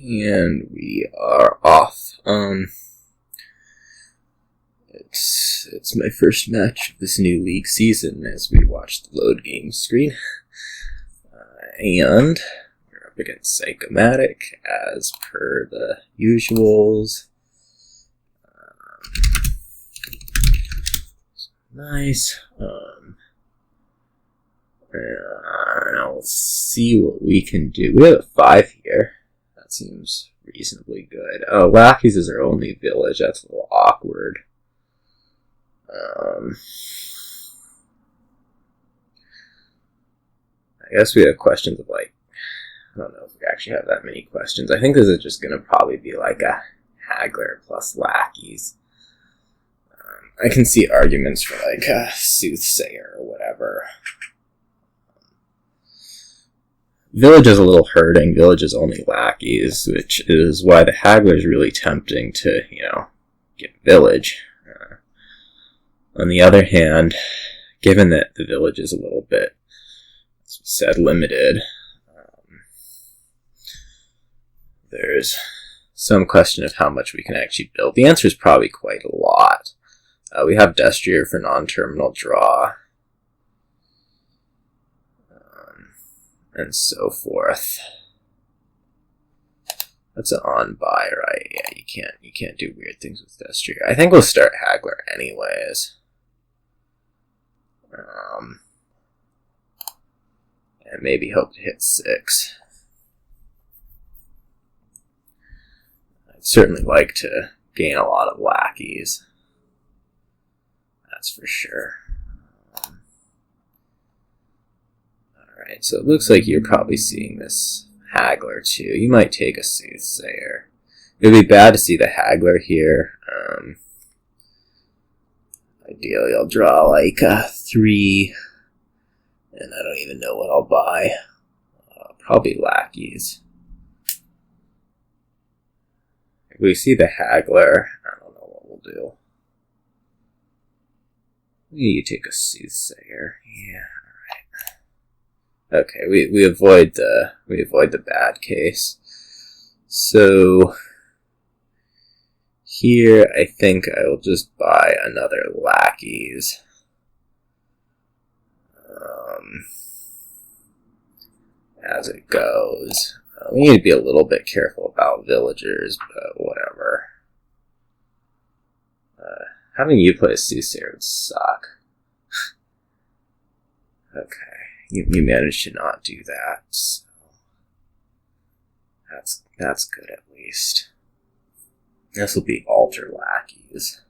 And we are off. It's my first match of this new league season as we watch the load game screen. And we're up against Sicomatic as per the usuals. Nice. I'll see what we can do. We have a 5 here. That seems reasonably good. Oh, Lackeys is our only village. That's a little awkward. I guess we have questions of like, I don't know if we actually have that many questions. I think this is just going to probably be like a haggler plus lackeys. I can see arguments for like a soothsayer or whatever. Village is a little hurting. Village is only lackeys, which is why the haggler is really tempting to, get village. On the other hand, given that the village is a little bit, as we said, limited, there's some question of how much we can actually build. The answer is probably quite a lot. We have Destrier for non-terminal draw, and so forth. That's an on-buy, right? Yeah, you can't do weird things with Destrier. I think we'll start Haggler anyways. And maybe hope to hit 6. I'd certainly like to gain a lot of lackeys. That's for sure. Alright, so it looks like you're probably seeing this haggler too. You might take a soothsayer. It would be bad to see the haggler here. Ideally, I'll draw like a 3, and I don't even know what I'll buy. Probably lackeys. If we see the haggler, I don't know what we'll do. You take a soothsayer. Yeah, alright. Okay, we avoid the bad case. So here I think I will just buy another lackeys. As it goes. We need to be a little bit careful about villagers, but whatever. Having you play a soothsayer would suck. Okay, you managed to not do that, so that's good at least. This will be alter lackeys.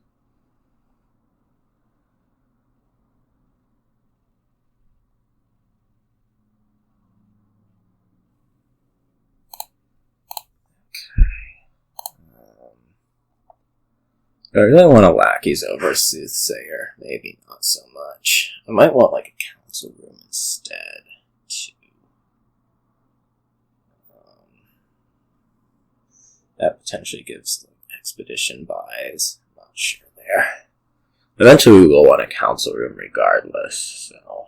I really want a lackeys over a soothsayer. Maybe not so much. I might want like a council room instead, too. That potentially gives expedition buys. I'm not sure there. Eventually we will want a council room regardless, so.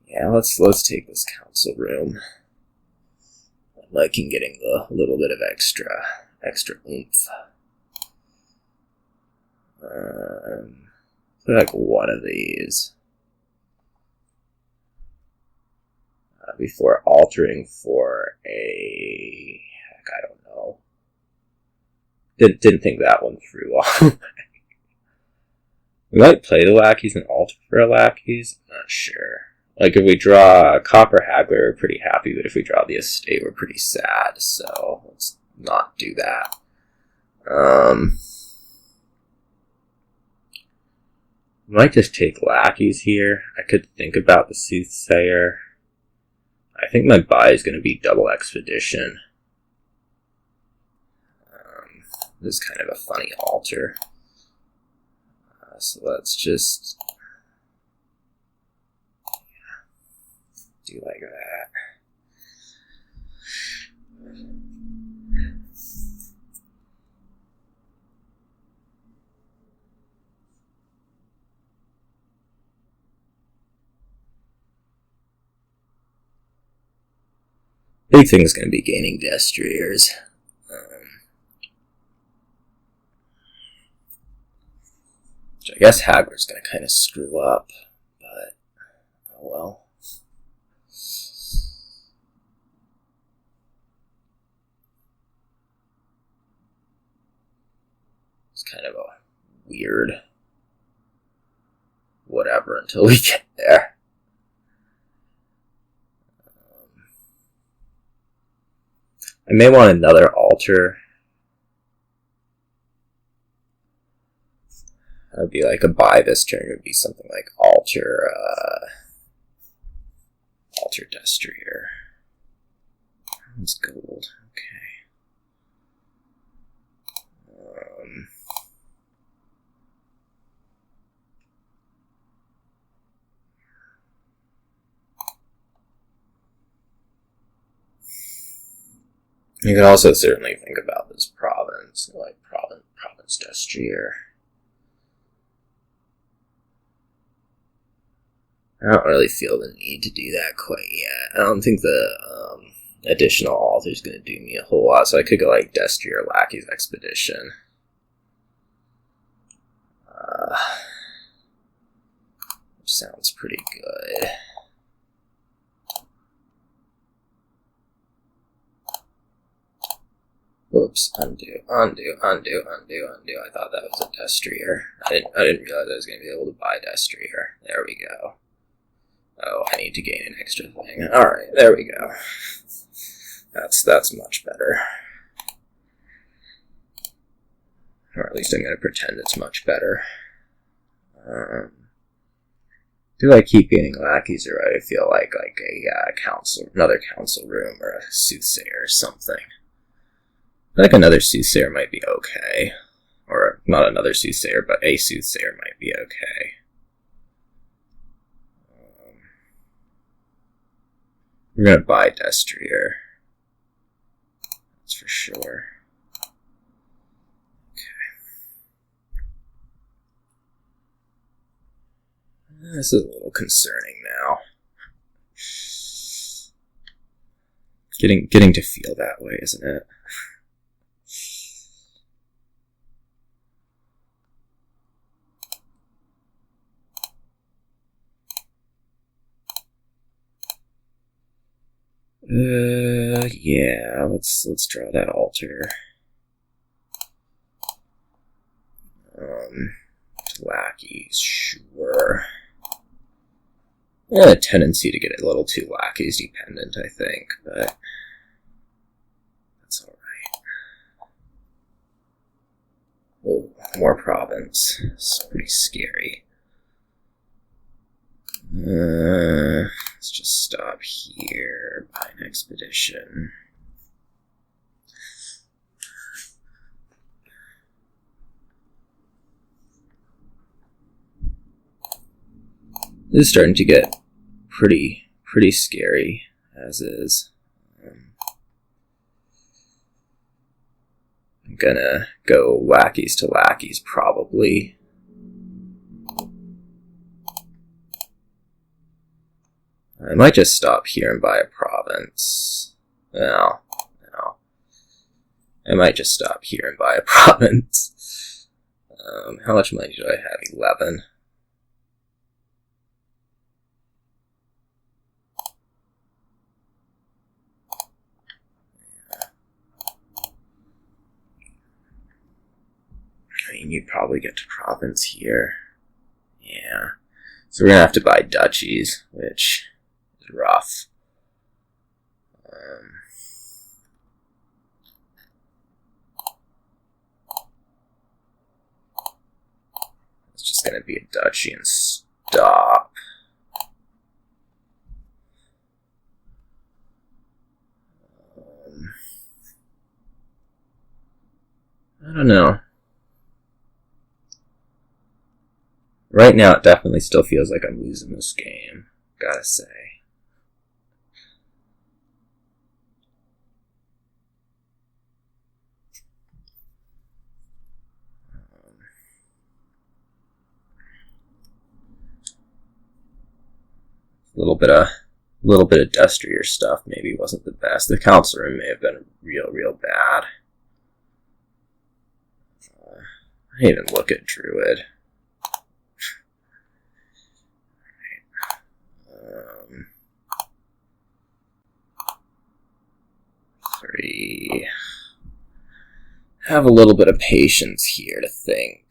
Yeah, let's take this council room. I'm liking getting a little bit of extra oomph. Put like one of these before altering for a heck, I don't know. Didn't think that one through all. We might play the lackeys and alter for a lackeys. I'm not sure. Like, if we draw a Copper Haggler, we're pretty happy, but if we draw the estate, we're pretty sad, so let's not do that. We might just take lackeys here. I could think about the Soothsayer. I think my buy is going to be double expedition. This is kind of a funny alter. So let's just do like that. Big thing is going to be gaining destriers. Which I guess Hagler's going to kind of screw up, but oh well. It's kind of a weird whatever until we get there. I may want another altar. That would be like a buy this turn. It would be something like altar destrier. That's gold. Okay. You could also certainly think about this province, like province destrier. I don't really feel the need to do that quite yet. I don't think the additional altar is going to do me a whole lot, so I could go like destrier Lackey's Expedition. Which sounds pretty good. Oops, undo. I thought that was a destrier. I didn't realize I was going to be able to buy destrier. There we go. Oh, I need to gain an extra thing. Alright, there we go. That's much better. Or at least I'm going to pretend it's much better. Do I keep gaining lackeys, or do I feel like another council room or a soothsayer or something? I think another soothsayer might be okay. Or not another soothsayer, but a soothsayer might be okay. We're going to buy destrier. That's for sure. Okay. This is a little concerning now. Getting to feel that way, isn't it? Yeah, let's draw that altar. Lackeys, sure. I have a tendency to get a little too lackeys dependent, I think, but that's alright. Oh, more province. It's pretty scary. Let's just stop here. Buy an expedition. This is starting to get pretty scary, as is. I'm gonna go lackeys to lackeys, probably. I might just stop here and buy a province. No. I might just stop here and buy a province. How much money do I have? 11. I mean, you'd probably get to province here. Yeah. So we're gonna have to buy duchies, which is rough. It's just gonna be a duchy and stop. I don't know. Right now, it definitely still feels like I'm losing this game, gotta say. A little bit of little bit of dustier stuff maybe wasn't the best. The council room may have been real bad. I didn't even look at Druid. 3. Have a little bit of patience here to think.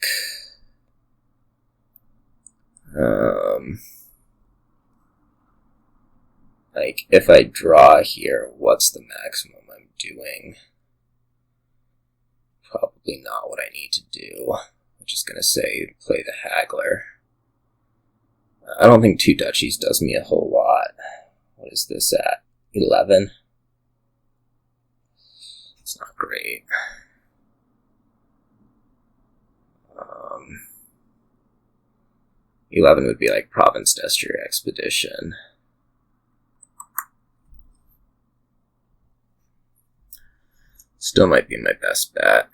Like, if I draw here, what's the maximum I'm doing? Probably not what I need to do. I'm just gonna say play the Haggler. I don't think 2 duchies does me a whole lot. What is this at? 11? It's not great. 11 would be like Province Destry Expedition. Still might be my best bet.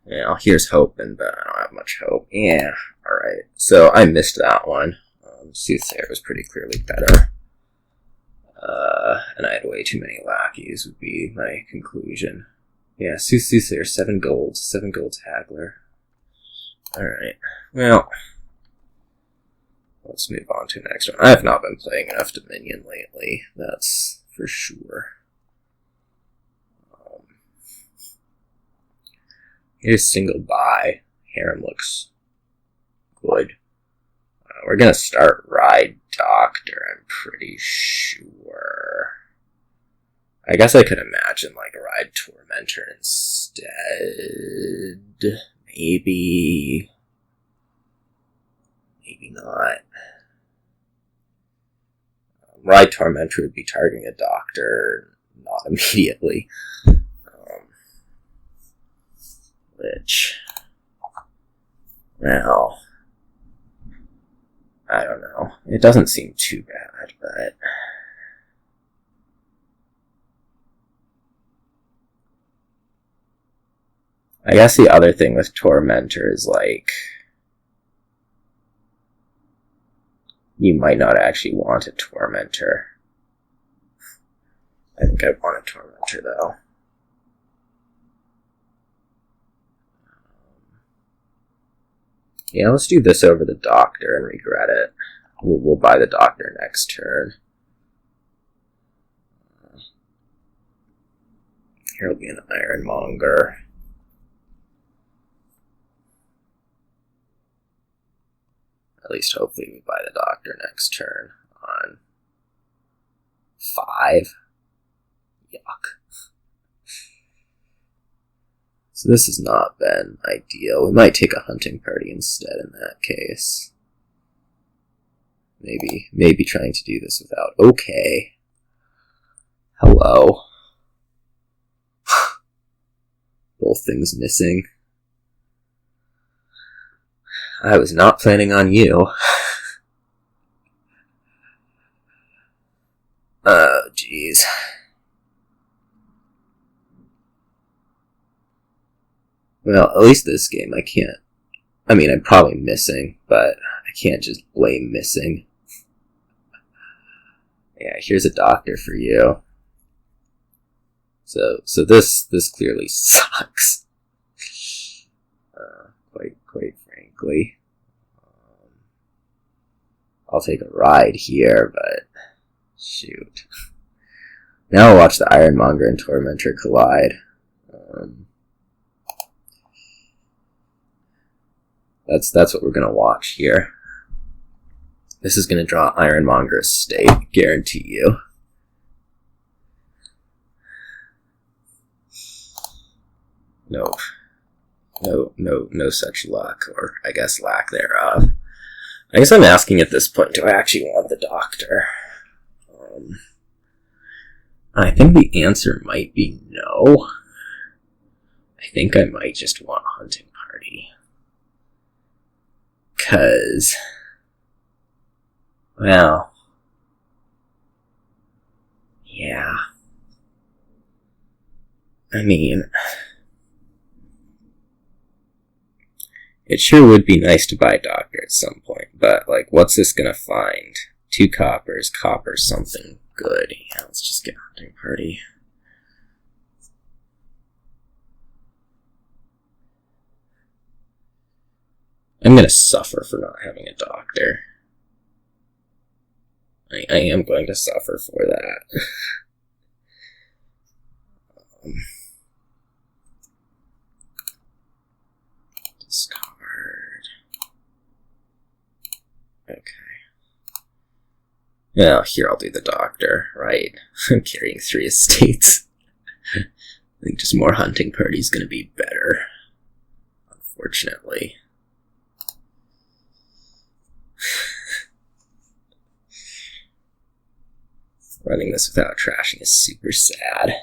Yeah, here's hoping, but I don't have much hope. Yeah, alright. So I missed that one. Soothsayer was pretty clearly better. And I had way too many lackeys would be my conclusion. Yeah, Soothsayer, 7 golds. 7 golds Haggler. Alright. Well, let's move on to the next one. I have not been playing enough Dominion lately. That's for sure. Here's single buy. Harem looks good. We're gonna start Ride Doctor, I'm pretty sure. I guess I could imagine like a Ride Tormentor instead. Maybe not. Ride Tormentor would be targeting a doctor, not immediately. Which, well, I don't know. It doesn't seem too bad, but I guess the other thing with Tormentor is, like, you might not actually want a Tormentor. I think I want a Tormentor, though. Yeah, let's do this over the Doctor and regret it. We'll buy the Doctor next turn. Here will be an Ironmonger. At least hopefully we buy the Doctor next turn on 5. Yuck. So this has not been ideal. We might take a hunting party instead in that case. Maybe trying to do this without. Okay. Hello. Both things missing. I was not planning on you. Oh, jeez. Well, at least this game I can't. I mean, I'm probably missing, but I can't just blame missing. Yeah, here's a Doctor for you. So this clearly sucks. Quite frankly. I'll take a ride here, but shoot. Now I'll watch the Ironmonger and Tormentor collide. That's what we're gonna watch here. This is gonna draw Ironmonger Estate, guarantee you. Nope. No such luck, or I guess lack thereof. I guess I'm asking at this point, do I actually want the Doctor? I think the answer might be no. I think I might just want a hunting party. 'Cause, well, yeah. I mean, It sure would be nice to buy a doctor at some point, but, like, what's this gonna find? 2 coppers, something good. Yeah, let's just get hunting party. I'm gonna suffer for not having a doctor. I am going to suffer for that. Discard. Okay. Well, here I'll do the doctor, right? I'm carrying 3 estates. I think just more hunting party is going to be better. Unfortunately. Running this without trashing is super sad.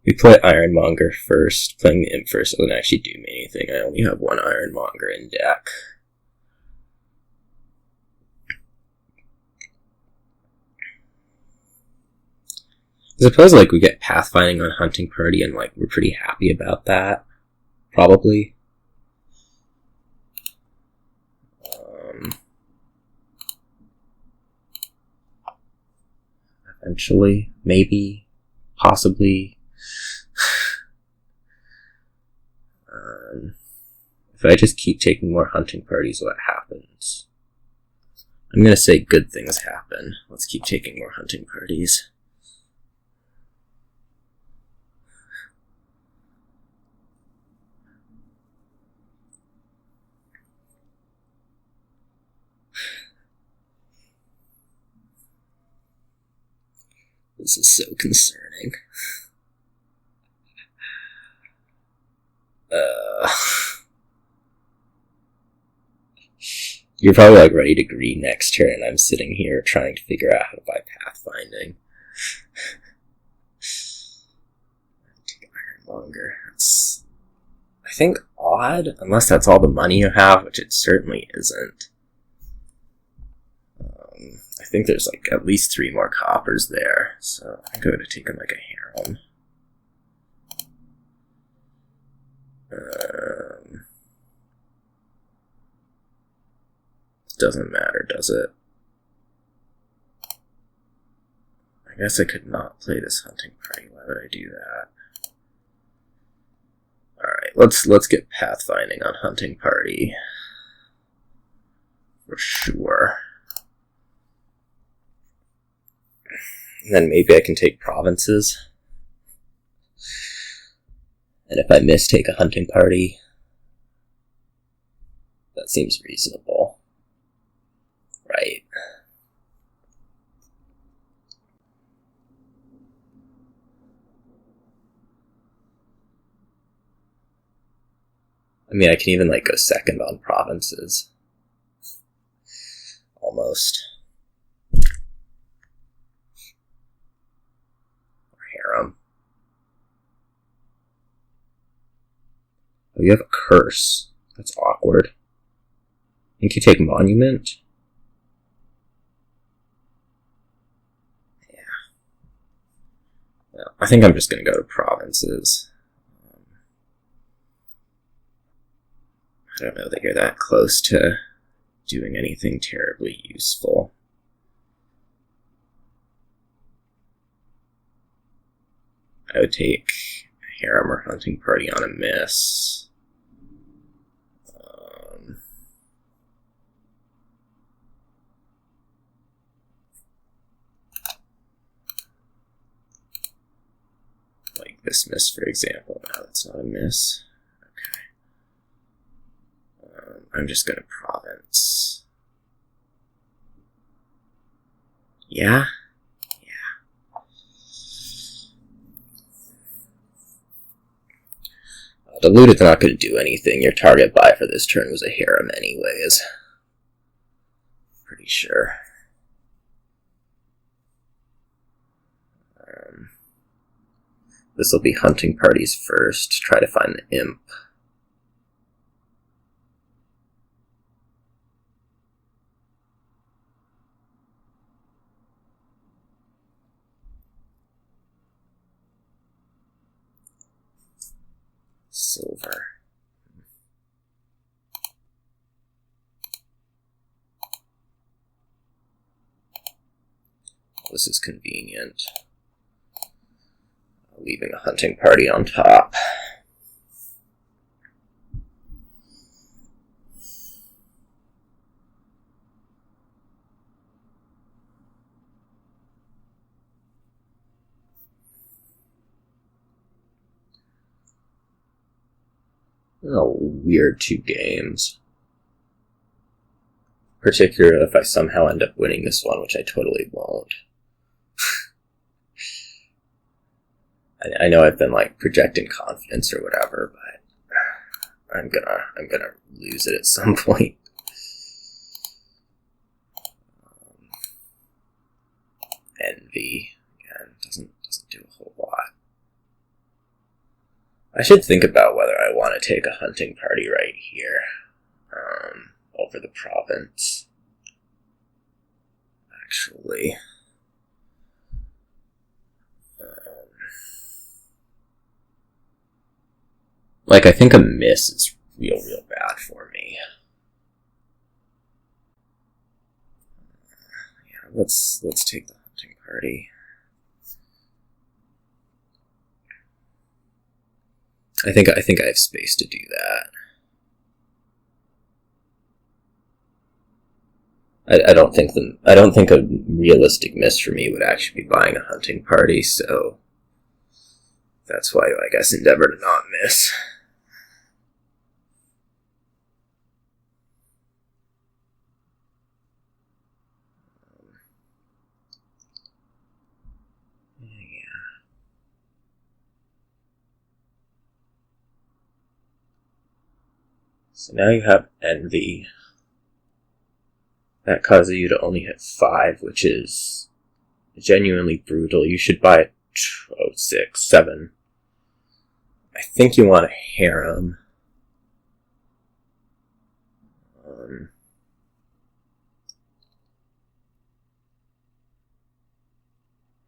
We play Ironmonger first. Playing the Imp first doesn't actually do me anything. I only have 1 Ironmonger in deck. I suppose, like, we get pathfinding on hunting party and, like, we're pretty happy about that. Probably. Eventually. Maybe. Possibly. If I just keep taking more hunting parties, what happens? I'm gonna say good things happen. Let's keep taking more hunting parties. This is so concerning. You're probably, like, ready to green next turn, and I'm sitting here trying to figure out how to buy pathfinding. Take Ironmonger. That's, I think, odd, unless that's all the money you have, which it certainly isn't. I think there's, like, at least 3 more coppers there, so I think I'm going to take him like a harem. Doesn't matter, does it? I guess I could not play this hunting party. Why would I do that? Alright, let's get pathfinding on hunting party. For sure. And then maybe I can take provinces. And if I miss, take a hunting party. That seems reasonable. Right. I mean, I can even, like, go second on provinces. Almost. Or harem. Oh, you have a curse. That's awkward. I think you take monument. Well, I think I'm just going to go to provinces. I don't know that you're that close to doing anything terribly useful. I would take a harem or hunting party on a miss. Like this miss, for example. No, that's not a miss. Okay. I'm just going to province. Yeah? Yeah. Diluted's not going to do anything. Your target buy for this turn was a harem anyways. Pretty sure. This will be hunting parties first. Try to find the imp. this is convenient. Leaving a hunting party on top. Oh, weird 2 games. Particularly if I somehow end up winning this one, which I totally won't. I know I've been like projecting confidence or whatever, but I'm gonna lose it at some point. Envy again doesn't do a whole lot. I should think about whether I want to take a hunting party right here, over the province. Actually. Like, I think a miss is real bad for me. Yeah, let's take the hunting party. I think I have space to do that. I don't think a realistic miss for me would actually be buying a hunting party, so that's why I guess endeavor to not miss. So now you have envy. That causes you to only hit 5, which is genuinely brutal. You should buy 6, 7. I think you want a harem.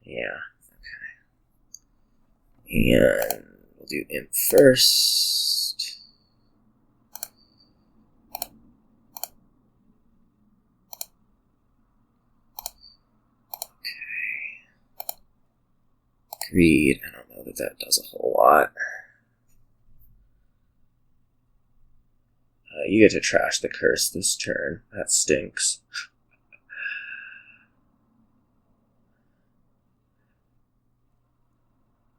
Yeah, okay. And we'll do imp first. Greed, I don't know that does a whole lot. You get to trash the curse this turn. That stinks.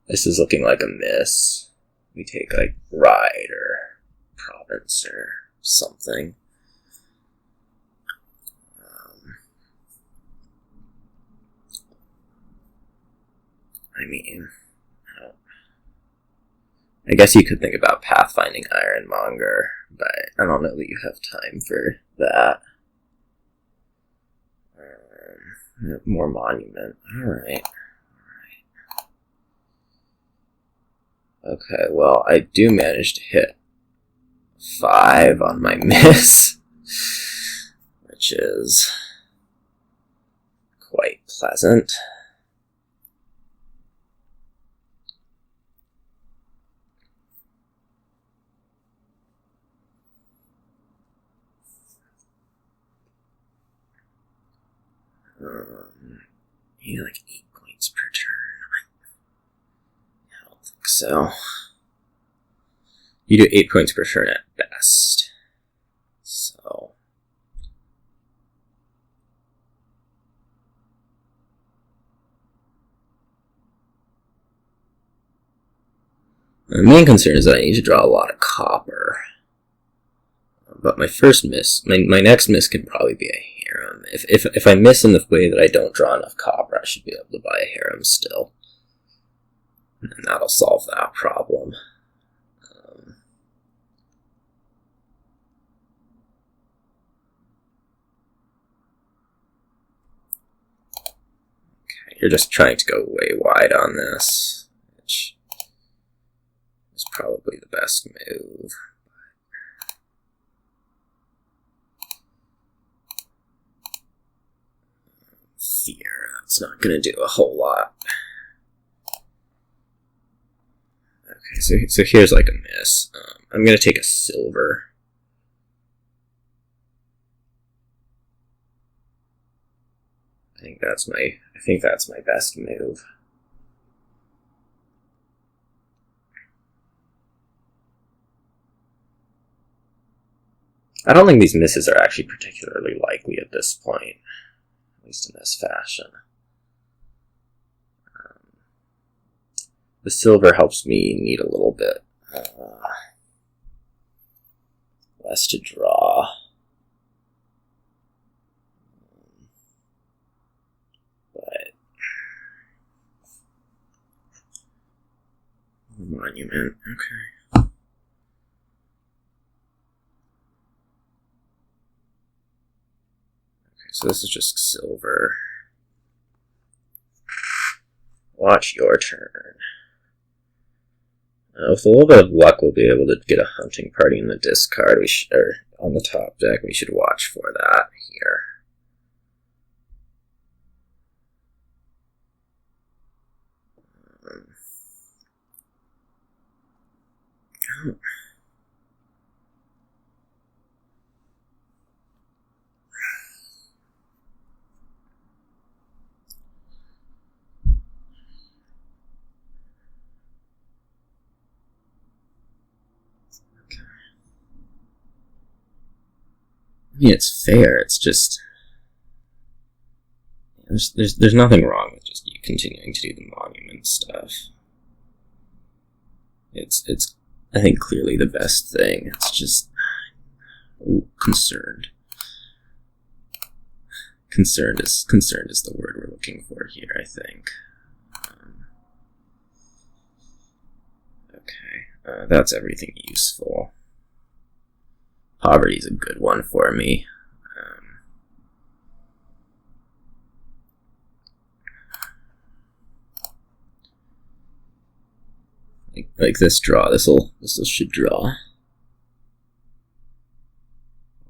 This is looking like a miss. We take like Ride or Province or something. I mean, I guess you could think about pathfinding Ironmonger, but I don't know that you have time for that. More Monument. Alright. Okay, well, I do manage to hit 5 on my miss, which is quite pleasant. You like 8 points per turn. I don't think so. You do 8 points per turn at best. So. My main concern is that I need to draw a lot of copper. But my first miss, my next miss can probably be a harem. If I miss in the way that I don't draw enough copper, I should be able to buy a harem still. And that'll solve that problem. Okay, you're just trying to go way wide on this, which is probably the best move. Fear, that's not going to do a whole lot. Okay, so here's like a miss. I'm going to take a silver. think that's my best move. I don't think these misses are actually particularly likely at this point, at least in this fashion. The silver helps me need a little bit less to draw. But monument, okay. Okay, so this is just silver. Watch your turn. With a little bit of luck, we'll be able to get a hunting party in the discard. Or on the top deck. We should watch for that here. I mean, it's fair. It's just there's nothing wrong with just you continuing to do the monument stuff. It's I think clearly the best thing. It's just concerned. Concerned is the word we're looking for here, I think. Okay, that's everything useful. Poverty's a good one for me. Like this draw, this'll should draw.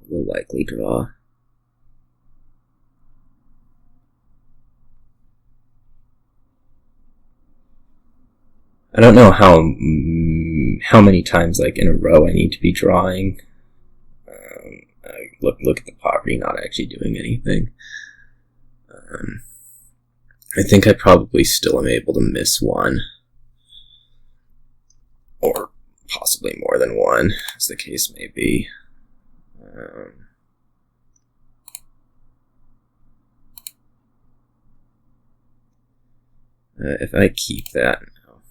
Will likely draw. I don't know how many times like in a row I need to be drawing. Look at the poverty not actually doing anything. I think I probably still am able to miss one. Or possibly more than one, as the case may be. If I keep that, no,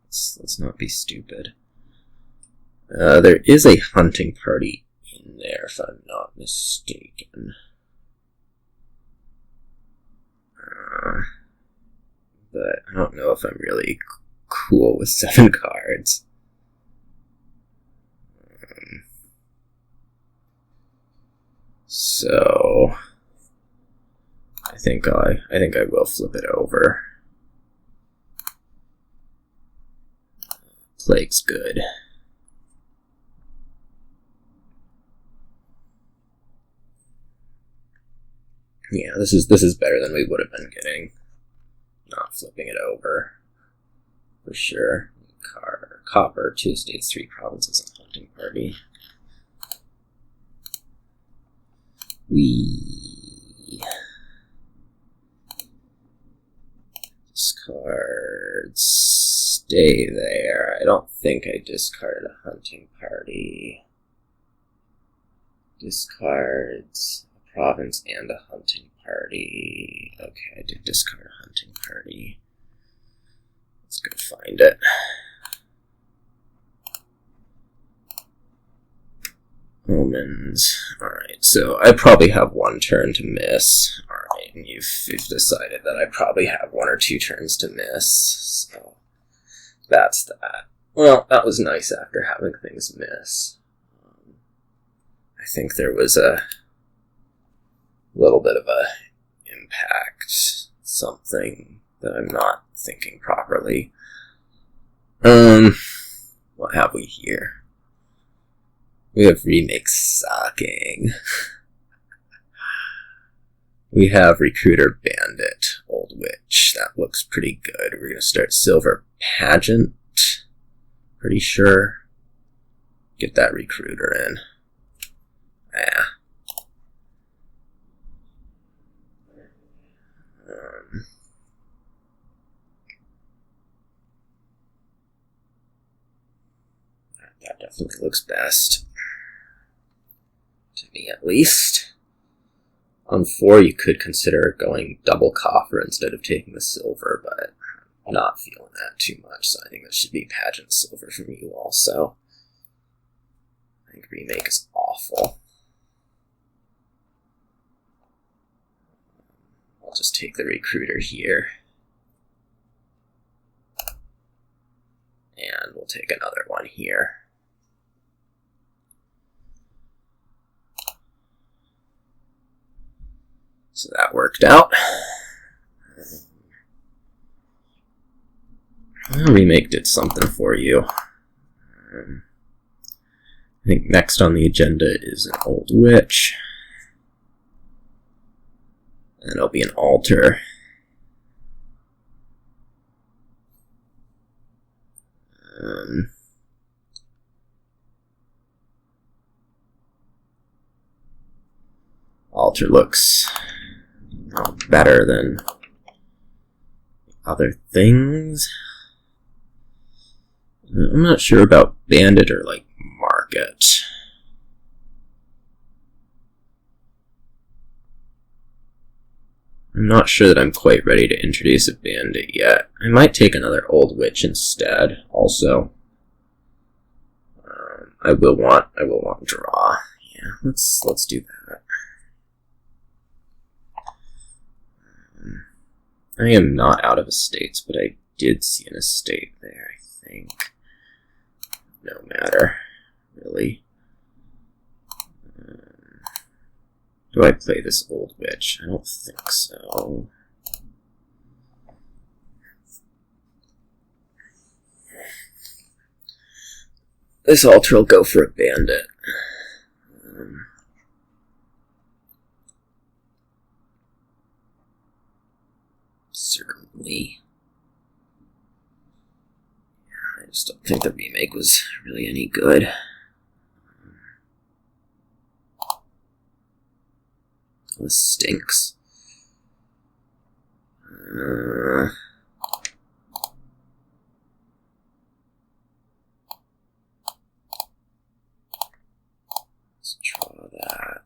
let's not be stupid. There is a hunting party in there, if I'm not mistaken. But I don't know if I'm really cool with 7 cards. So I think I will flip it over. Plague's good. Yeah, this is better than we would have been getting. Not flipping it over. For sure. Copper, 2 states, 3 provinces, and hunting party. Discards stay there. I don't think I discarded a hunting party. Discards a province and a hunting party. Okay, I did discard a hunting party. Let's go find it. Omens. Alright, so I probably have 1 turn to miss. Alright, and you've decided that I probably have 1 or 2 turns to miss. So that's that. Well, that was nice after having things miss. I think there was a little bit of a impact. Something that I'm not thinking properly. What have we here? We have Remake sucking. We have Recruiter Bandit, Old Witch. That looks pretty good. We're gonna start Silver Pageant. Pretty sure. Get that Recruiter in. Yeah. That definitely looks best. To me, at least. On 4, you could consider going double copper instead of taking the silver, but I'm not feeling that too much, so I think that should be pageant silver from you also. I think Remake is awful. I'll just take the recruiter here. And we'll take another one here. So that worked out. Remake did something for you. I think next on the agenda is an old witch. And it'll be an altar. Altar looks better than other things. I'm not sure about bandit or like market. I'm not sure that I'm quite ready to introduce a bandit yet. I might take another old witch instead. Also, I will want draw. Yeah, let's do that. I am not out of estates, but I did see an estate there, I think. No matter, really. Do I play this old witch? I don't think so. This altar will go for a bandit. Certainly. I just don't think the remake was really any good. This stinks. Let's draw that.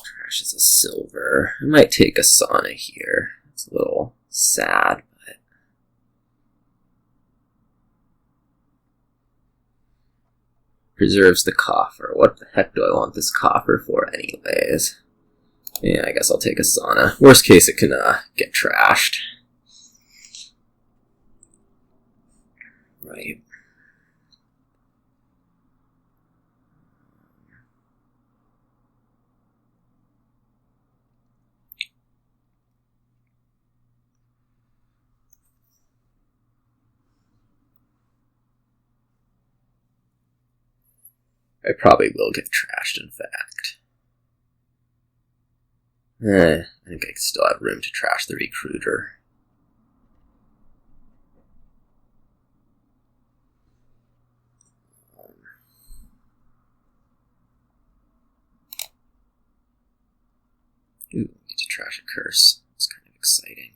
Trash is a silver. I might take a sauna here. It's a little sad, but preserves the coffer. What the heck do I want this coffer for anyways? Yeah, I guess I'll take a sauna. Worst case, it can get trashed. Right. I probably will get trashed, in fact. I think I still have room to trash the recruiter. Ooh, I get to trash a curse. It's kind of exciting.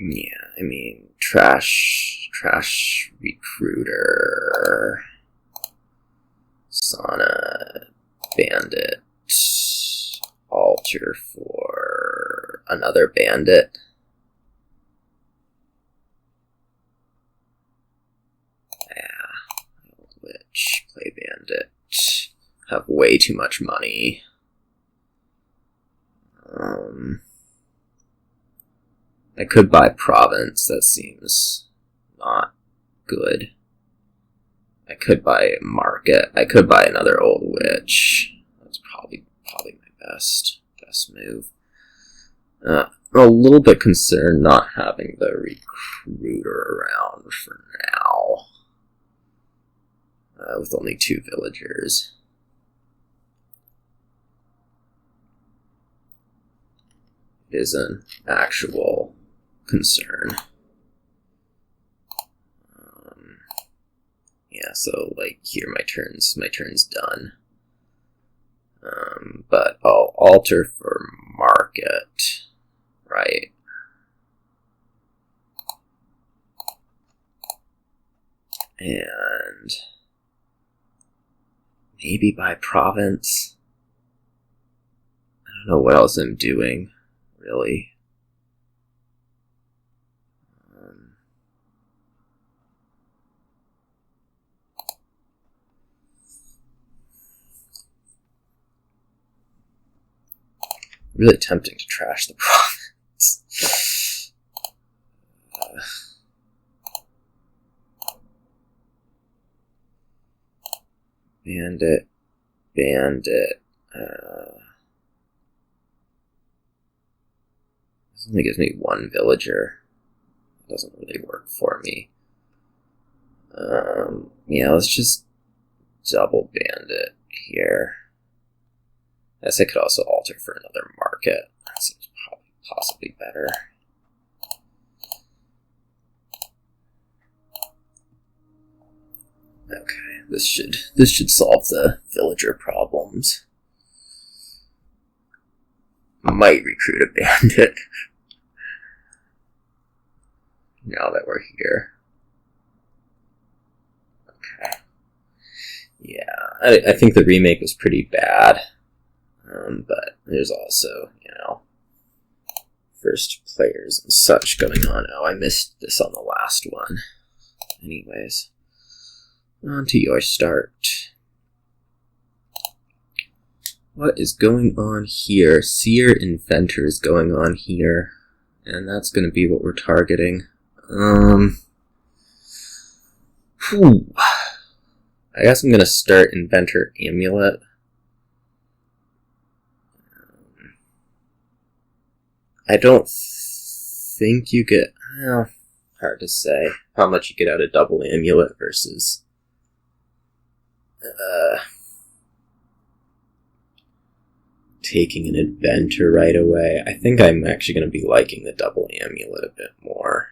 Yeah, I mean, trash recruiter, sauna, bandit, altar for another bandit. Yeah, old witch, play bandit, have way too much money. I could buy province, that seems not good. I could buy market, I could buy another old witch. That's probably my best move. I'm a little bit concerned not having the recruiter around for now. With only 2 villagers. It is an actual concern. Yeah, Yeah, so like here my turn's done. But I'll alter for market, right? And maybe by province. I don't know what else I'm doing, really. Really tempting to trash the province. Bandit. This only gives me one villager. It doesn't really work for me. Yeah, let's just double bandit here. I guess I could also alter for another market. That seems possibly better. Okay, this should solve the villager problems. Might recruit a bandit. Now that we're here. Okay. Yeah, I think the remake was pretty bad. But there's also, first players and such going on. Oh, I missed this on the last one. Anyways, on to your start. What is going on here? Seer Inventor is going on here. And that's going to be what we're targeting. I guess I'm going to start Inventor Amulet. I don't think you get... Well, hard to say how much you get out of double amulet versus... taking an Inventor right away. I think I'm actually going to be liking the double amulet a bit more.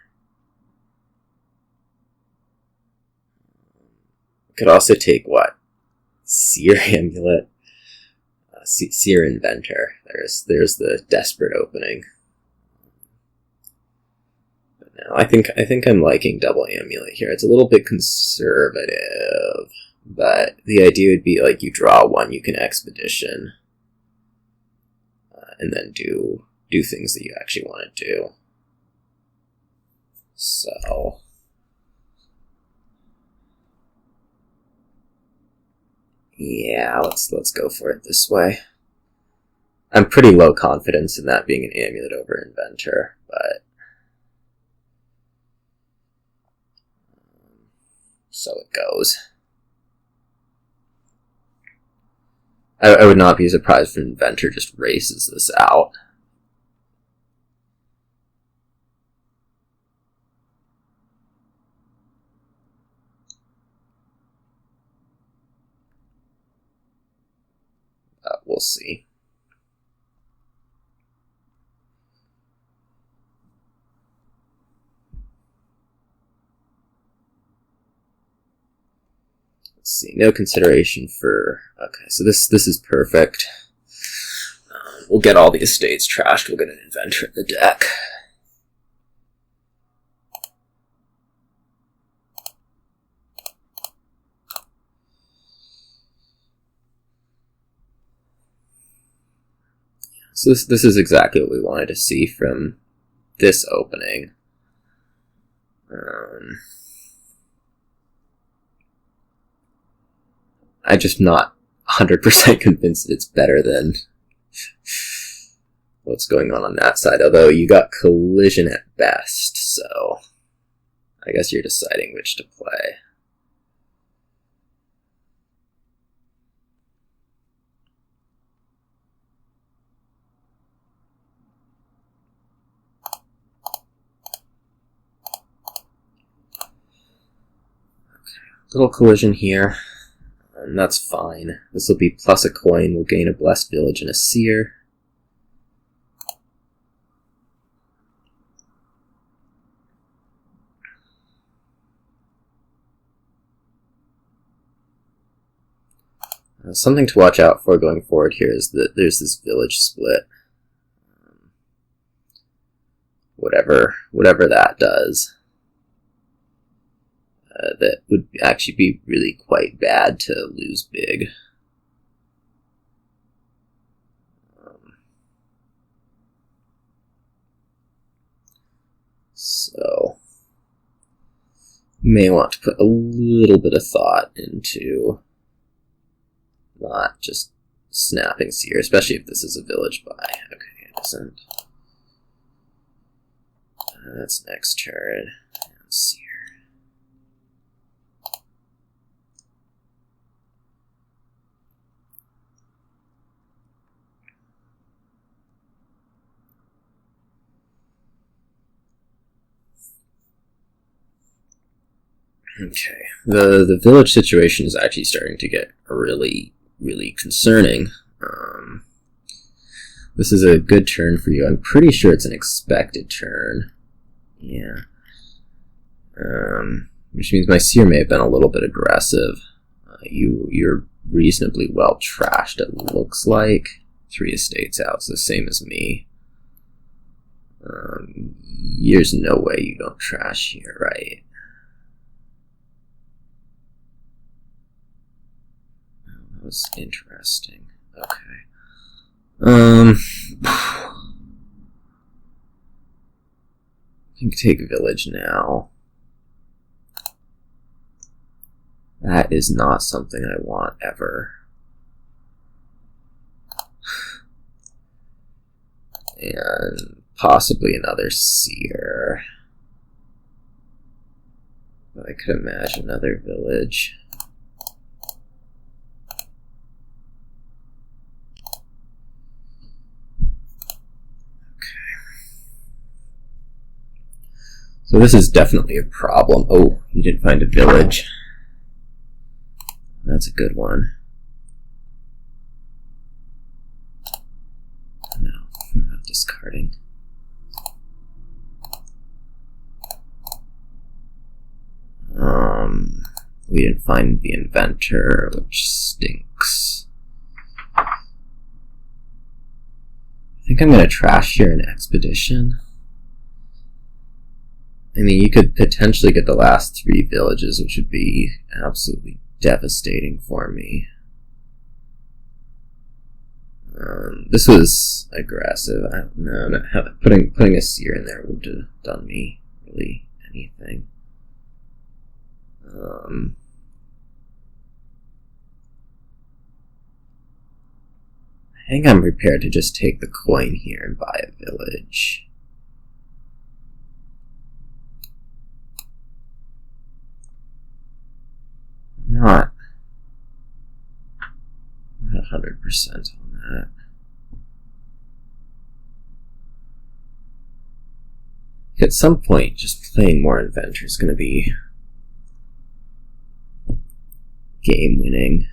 Could also take what? Seer Amulet. Seer Inventor. There's the desperate opening. But now I think I'm liking double amulet here. It's a little bit conservative, but the idea would be like you draw one, you can expedition, and then do things that you actually want to do. So yeah, let's go for it this way. I'm pretty low confidence in that being an amulet over Inventor, but so it goes. I would not be surprised if Inventor just races this out. We'll see. Let's see. No consideration for... Okay, so this is perfect. We'll get all the estates trashed. We'll get an Inventor in the deck. So this is exactly what we wanted to see from this opening. I'm just not 100% convinced that it's better than what's going on that side. Although you got collision at best, so I guess you're deciding which to play. Little collision here, and that's fine. This will be plus a coin. We'll gain a blessed village and a seer. Something to watch out for going forward here is that there's this village split. Whatever that does. That would actually be really quite bad to lose big. So, may want to put a little bit of thought into not just snapping seer, especially if this is a village buy. Okay, it isn't. That's next turn. And seer. Okay, the village situation is actually starting to get really concerning. This is a good turn for you. I'm pretty sure it's an expected turn. Yeah. Which means my seer may have been a little bit aggressive. You're reasonably well trashed, it looks like. 3 estates out, it's the same as me. There's no way you don't trash here, right? That was interesting. Okay. I think take village now. That is not something I want ever. And possibly another seer. But I could imagine another village. So this is definitely a problem. Oh, you didn't find a village. That's a good one. No, I'm not discarding. We didn't find the Inventor, which stinks. I think I'm going to trash here an expedition. I mean, you could potentially get the last 3 villages, which would be absolutely devastating for me. This was aggressive. I don't know. Putting a seer in there wouldn't have done me really anything. I think I'm prepared to just take the coin here and buy a village. Not 100% on that. At some point, just playing more Inventor is going to be game winning.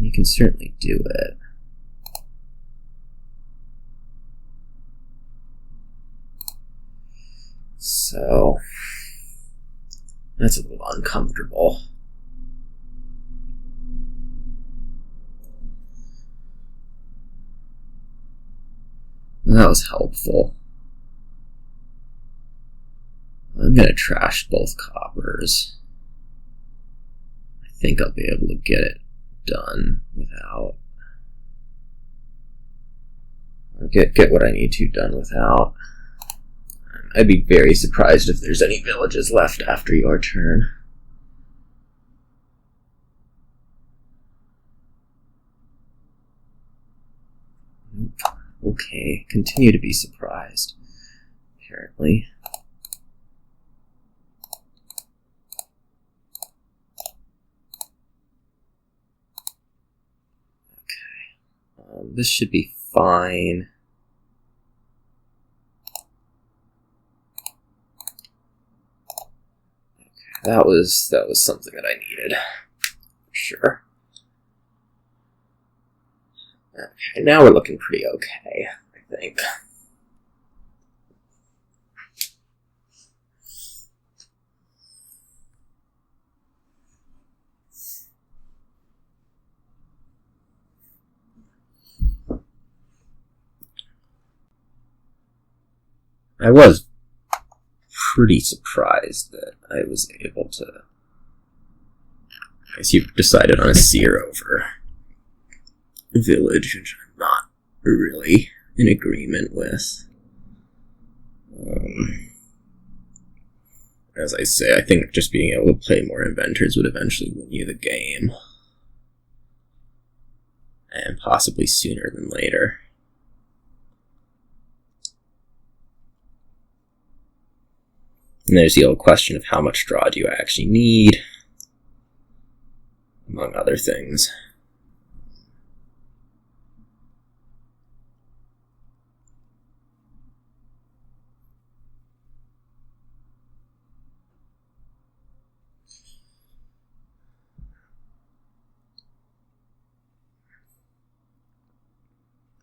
You can certainly do it. So, that's a little uncomfortable. That was helpful. I'm gonna trash both coppers. I think I'll be able to get it done without. Or get what I need to done without. I'd be very surprised if there's any villages left after your turn. Nope. Okay, continue to be surprised, apparently. Okay. This should be fine. That was something that I needed, for sure. Okay, now we're looking pretty okay, I think. I was pretty surprised that I was able to... I guess you decided on a seer over village, which I'm not really in agreement with. As I say, I think just being able to play more inventors would eventually win you the game. And possibly sooner than later. And there's the old question of how much draw do you actually need, among other things.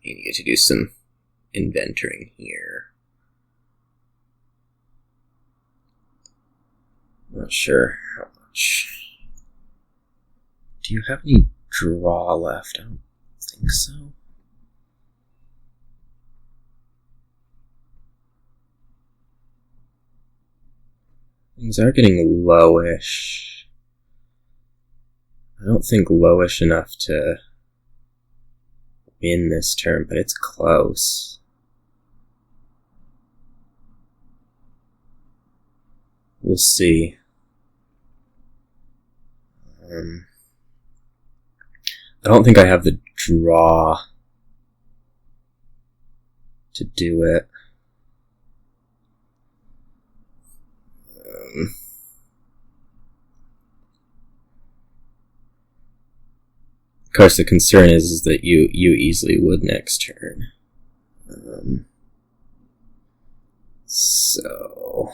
You need to do some inventoring here. Not sure how much. Do you have any draw left? I don't think so. Things are getting lowish. I don't think lowish enough to win this turn, but it's close. We'll see. I don't think I have the draw to do it. Of course, the concern is that you easily would next turn. So...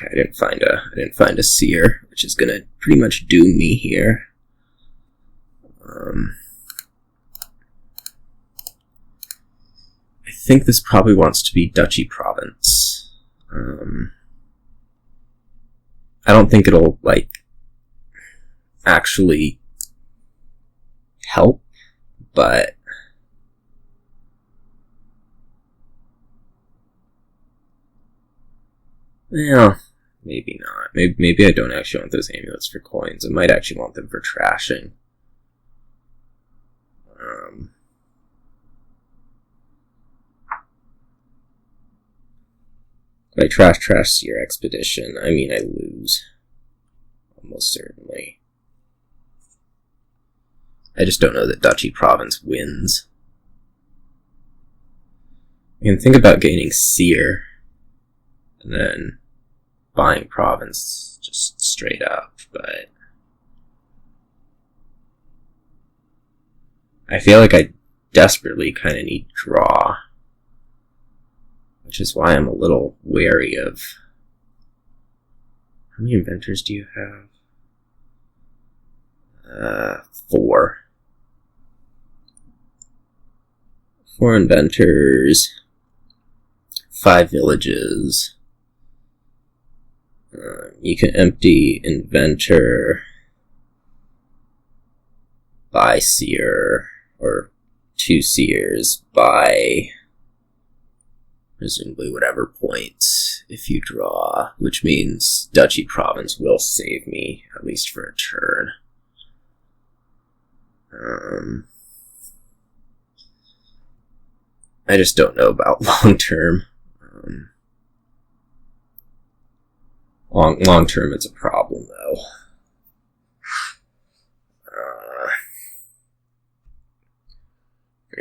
Okay, I didn't find a seer, which is gonna pretty much doom me here. I think this probably wants to be Duchy Province. I don't think it'll, like, actually help, but well, maybe not. Maybe I don't actually want those amulets for coins. I might actually want them for trashing. If I trash Seer Expedition, I mean I lose. Almost certainly. I just don't know that Duchy Province wins. You can think about gaining Seer, and then buying Province just straight up, but I feel like I desperately kind of need draw, which is why I'm a little wary of... How many inventors do you have? 4. 4 inventors, 5 villages. You can empty Inventor, buy Seer, or 2 Seers, buy presumably whatever points if you draw, which means Duchy Province will save me, at least for a turn. I just don't know about long term. Long term, it's a problem though.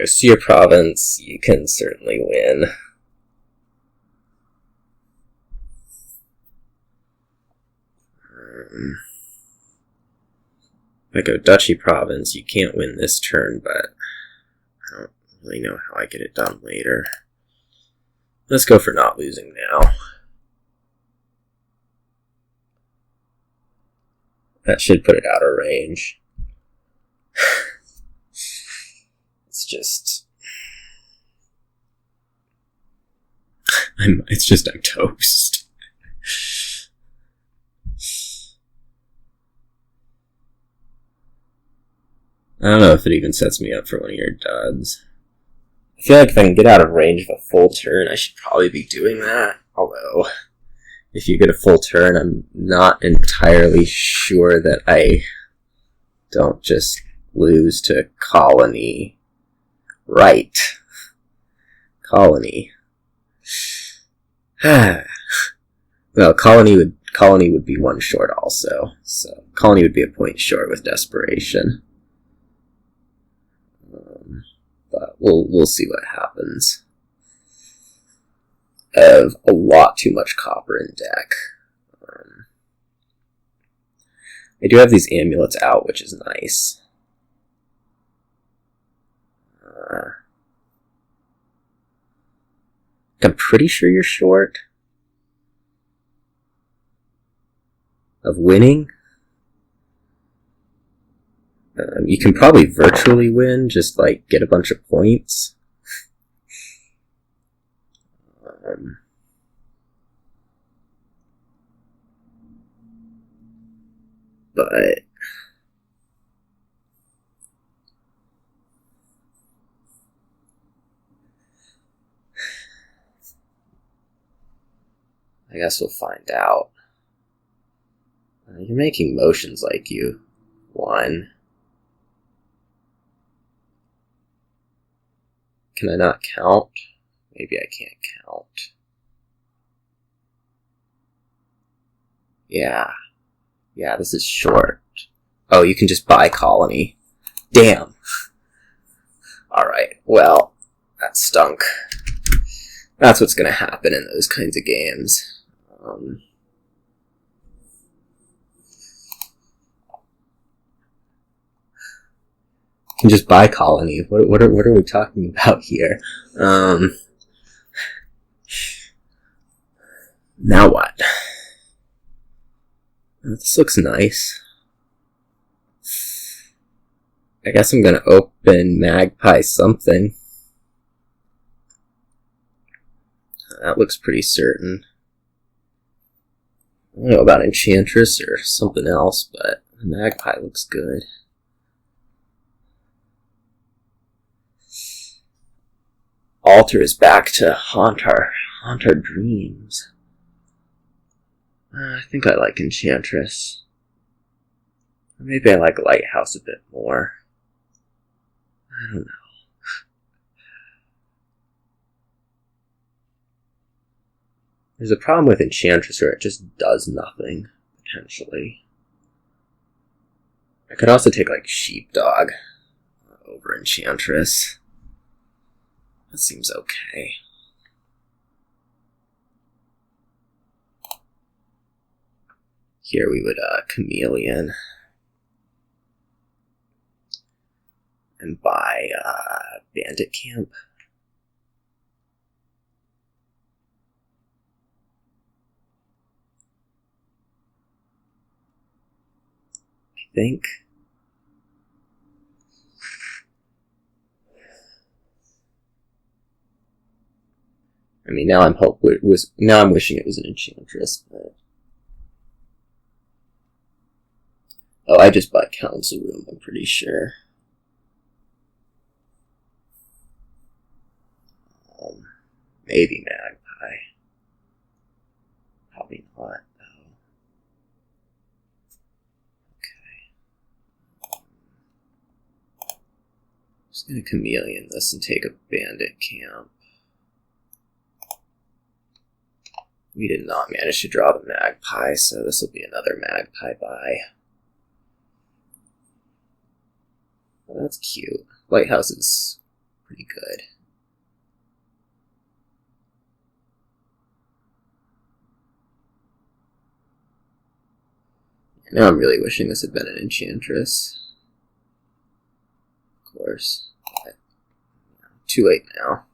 Seer Province, you can certainly win. If I go Duchy Province, you can't win this turn, but I don't really know how I get it done later. Let's go for not losing now. That should put it out of range. It's just It's just I'm toast. I don't know if it even sets me up for one of your duds. I feel like if I can get out of range of a full turn, I should probably be doing that. Although, if you get a full turn, I'm not entirely sure that I don't just lose to colony. Right. Colony. Well, colony would be one short also. So colony would be a point short with desperation. But we'll see what happens. I have a lot too much copper in deck. I do have these amulets out, which is nice. I'm pretty sure you're short of winning. You can probably virtually win, just like get a bunch of points. But I guess we'll find out. You're making motions like you won. Can I not count? Maybe I can't count. Yeah, this is short. Oh, you can just buy colony. Damn. Alright, well, that stunk. That's what's gonna happen in those kinds of games. You can just buy colony. What are we talking about here? Now what? This looks nice. I guess I'm gonna open Magpie something. That looks pretty certain. I don't know about Enchantress or something else, but Magpie looks good. Altar is back to haunt our dreams. I think I like Enchantress. Maybe I like Lighthouse a bit more. I don't know. There's a problem with Enchantress where it just does nothing, potentially. I could also take like Sheepdog over Enchantress. That seems okay. Here we would Chameleon and buy Bandit Camp. I think. I mean, now I'm wishing it was an Enchantress, but oh, I just bought Council Room, I'm pretty sure. Maybe Magpie. Probably not, though. Okay. I'm just gonna Chameleon this and take a Bandit Camp. We did not manage to draw the Magpie, so this will be another Magpie buy. Well, that's cute. Lighthouse is pretty good. Now I'm really wishing this had been an Enchantress. Of course. But too late now.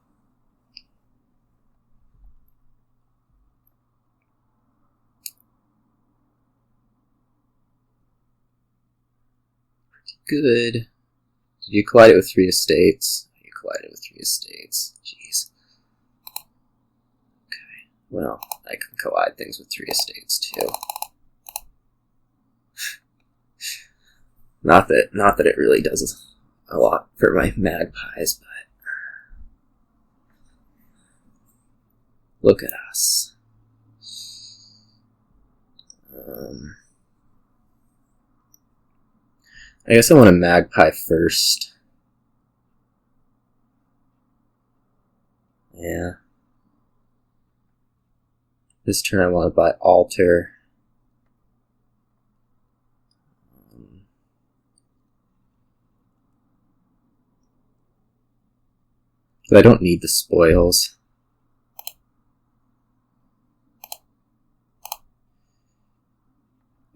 Good. Did you collide it with 3 estates? You collided with 3 estates. Jeez. Okay. well, I can collide things with 3 estates too. Not that it really does a lot for my magpies, but look at us. I guess I want a magpie first. Yeah. This turn I want to buy altar. But I don't need the spoils.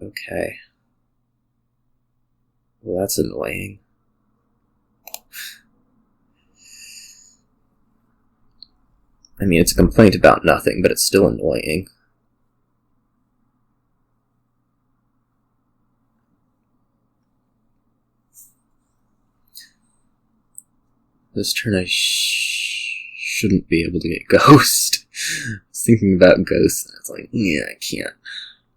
Okay. Well, that's annoying. I mean, it's a complaint about nothing, but it's still annoying. This turn I shouldn't be able to get Ghost. I was thinking about Ghost, and it's like, yeah, I can't.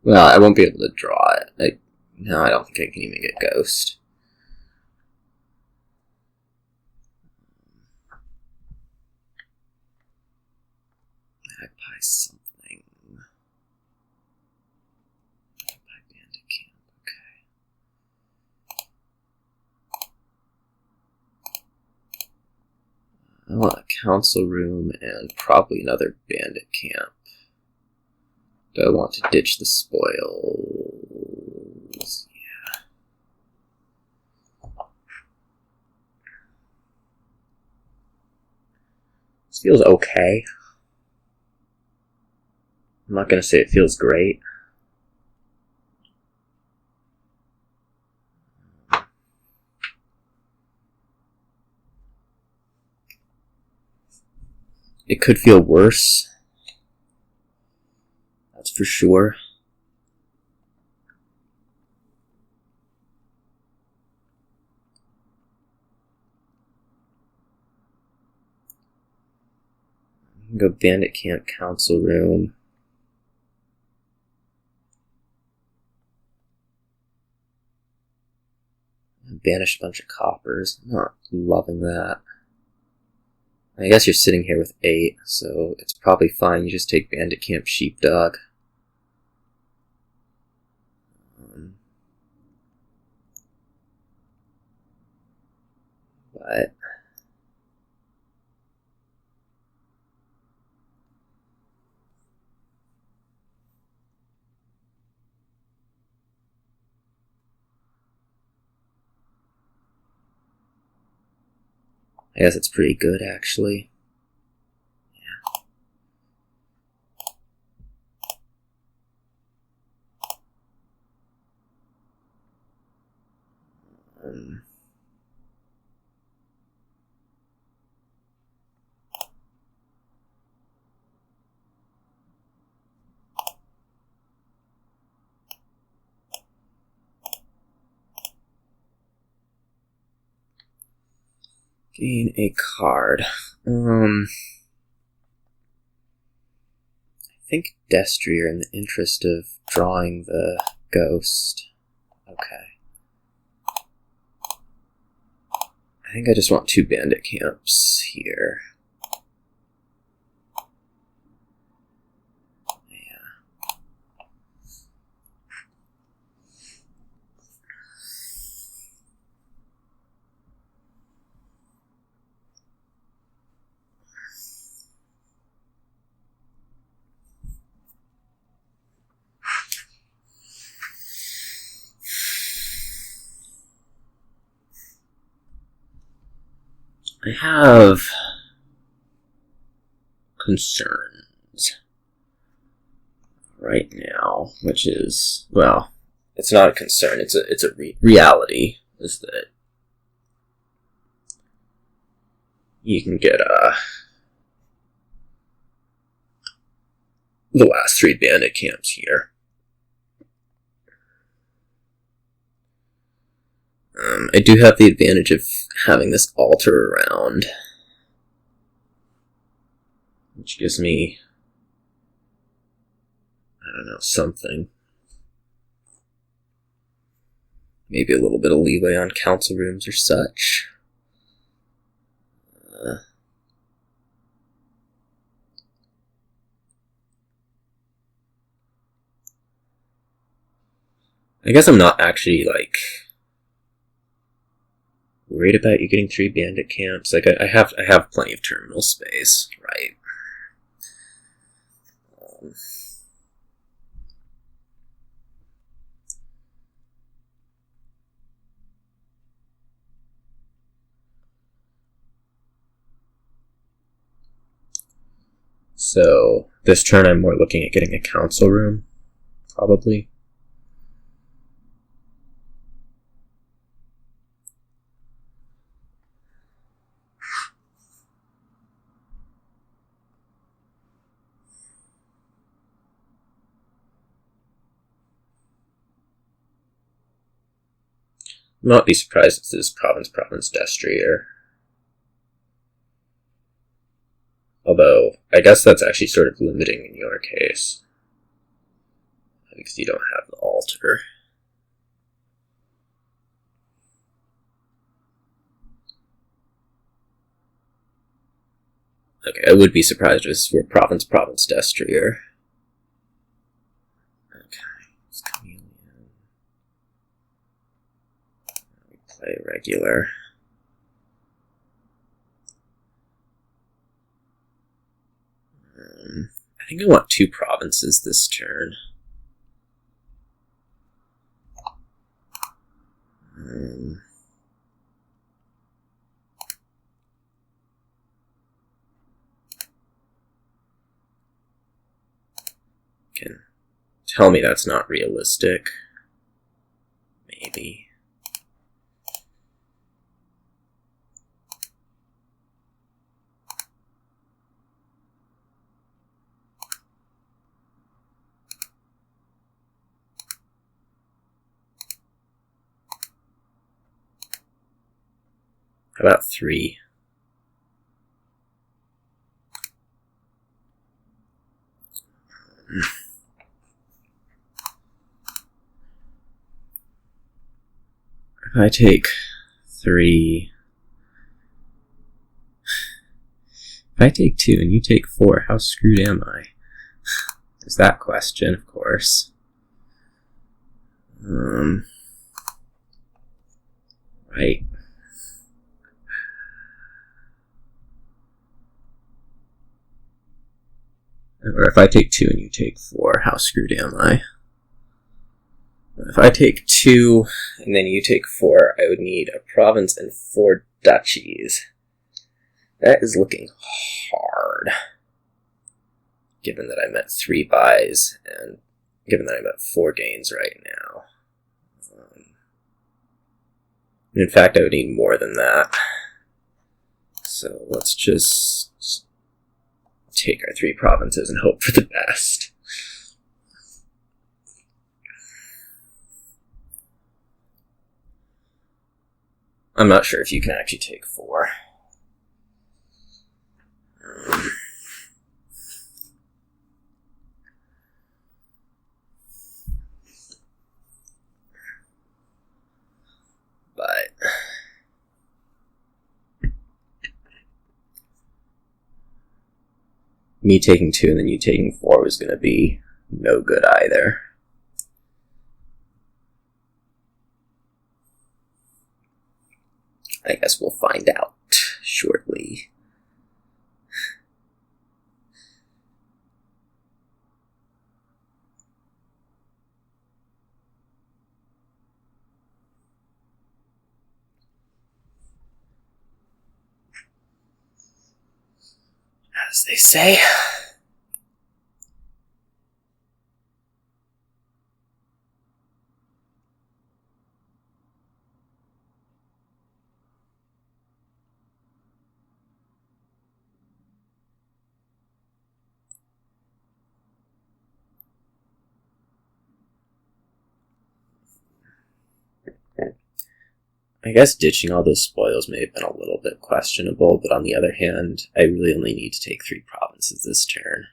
Well, I won't be able to draw it. No, I don't think I can even get Ghost. Magpie something. Magpie Bandit Camp, okay. I want a council room and probably another bandit camp. Do I want to ditch the spoils? Yeah. This feels okay. I'm not going to say it feels great. It could feel worse. That's for sure. Go bandit camp, council room. Banish a bunch of coppers. I'm not loving that. I guess you're sitting here with 8, so it's probably fine. You just take bandit camp, sheepdog. But I guess it's pretty good, actually. Yeah. Gain a card. I think Destrier in the interest of drawing the ghost. Okay. I think I just want 2 bandit camps here. I have concerns right now, which is, well, it's not a concern, it's a reality, is that you can get the last 3 bandit camps here. I do have the advantage of having this altar around, which gives me don't know, something. Maybe a little bit of leeway on council rooms or such. I guess I'm not actually, like, worried about you getting 3 bandit camps. Like, I have plenty of terminal space, right? So, this turn I'm more looking at getting a council room, probably. Not be surprised if this province destrier. Although, I guess that's actually sort of limiting in your case. Because you don't have the altar. Okay, I would be surprised if this were province destrier. Okay, it's chameleon. We play regular. I think I want 2 provinces this turn. Can tell me that's not realistic. Maybe. How about 3? If I take 3... If I take 2 and you take 4, how screwed am I? There's that question, of course. Right. Or if I take 2 and you take 4, how screwed am I? If I take 2 and then you take 4, I would need a province and 4 duchies. That is looking hard. Given that I'm at 3 buys, and given that I'm at 4 gains right now. In fact, I would need more than that. So let's just take our 3 provinces and hope for the best. I'm not sure if you can actually take 4. But me taking 2 and then you taking 4 was going to be no good either. I guess we'll find out shortly. As they say. I guess ditching all those spoils may have been a little bit questionable, but on the other hand, I really only need to take 3 provinces this turn.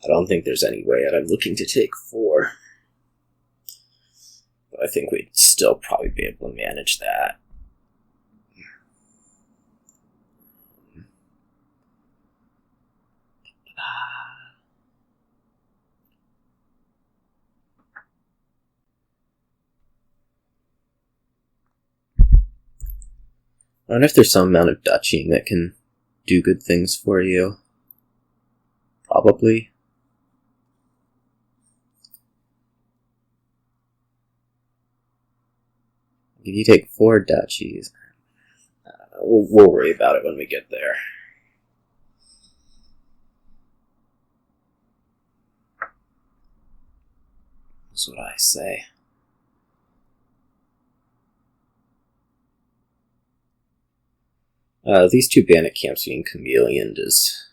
I don't think there's any way that I'm looking to take 4. But I think we'd still probably be able to manage that. I wonder if there's some amount of duchying that can do good things for you. Probably. If you take 4 duchies, we'll worry about it when we get there. That's what I say. These 2 bandit camps being chameleoned is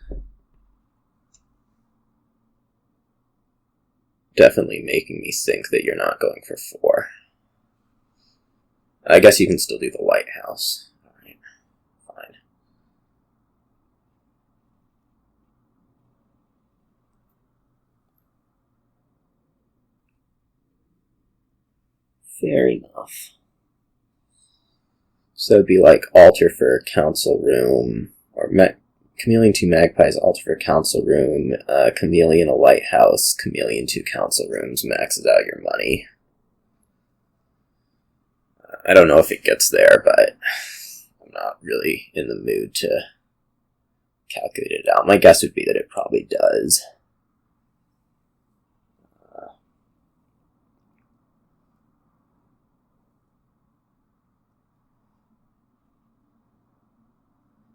definitely making me think that you're not going for 4. I guess you can still do the lighthouse. Alright, fine. Fair enough. So it'd be like altar for council room, or chameleon 2 magpies, altar for council room, chameleon a lighthouse, chameleon 2 council rooms, maxes out your money. I don't know if it gets there, but I'm not really in the mood to calculate it out. My guess would be that it probably does.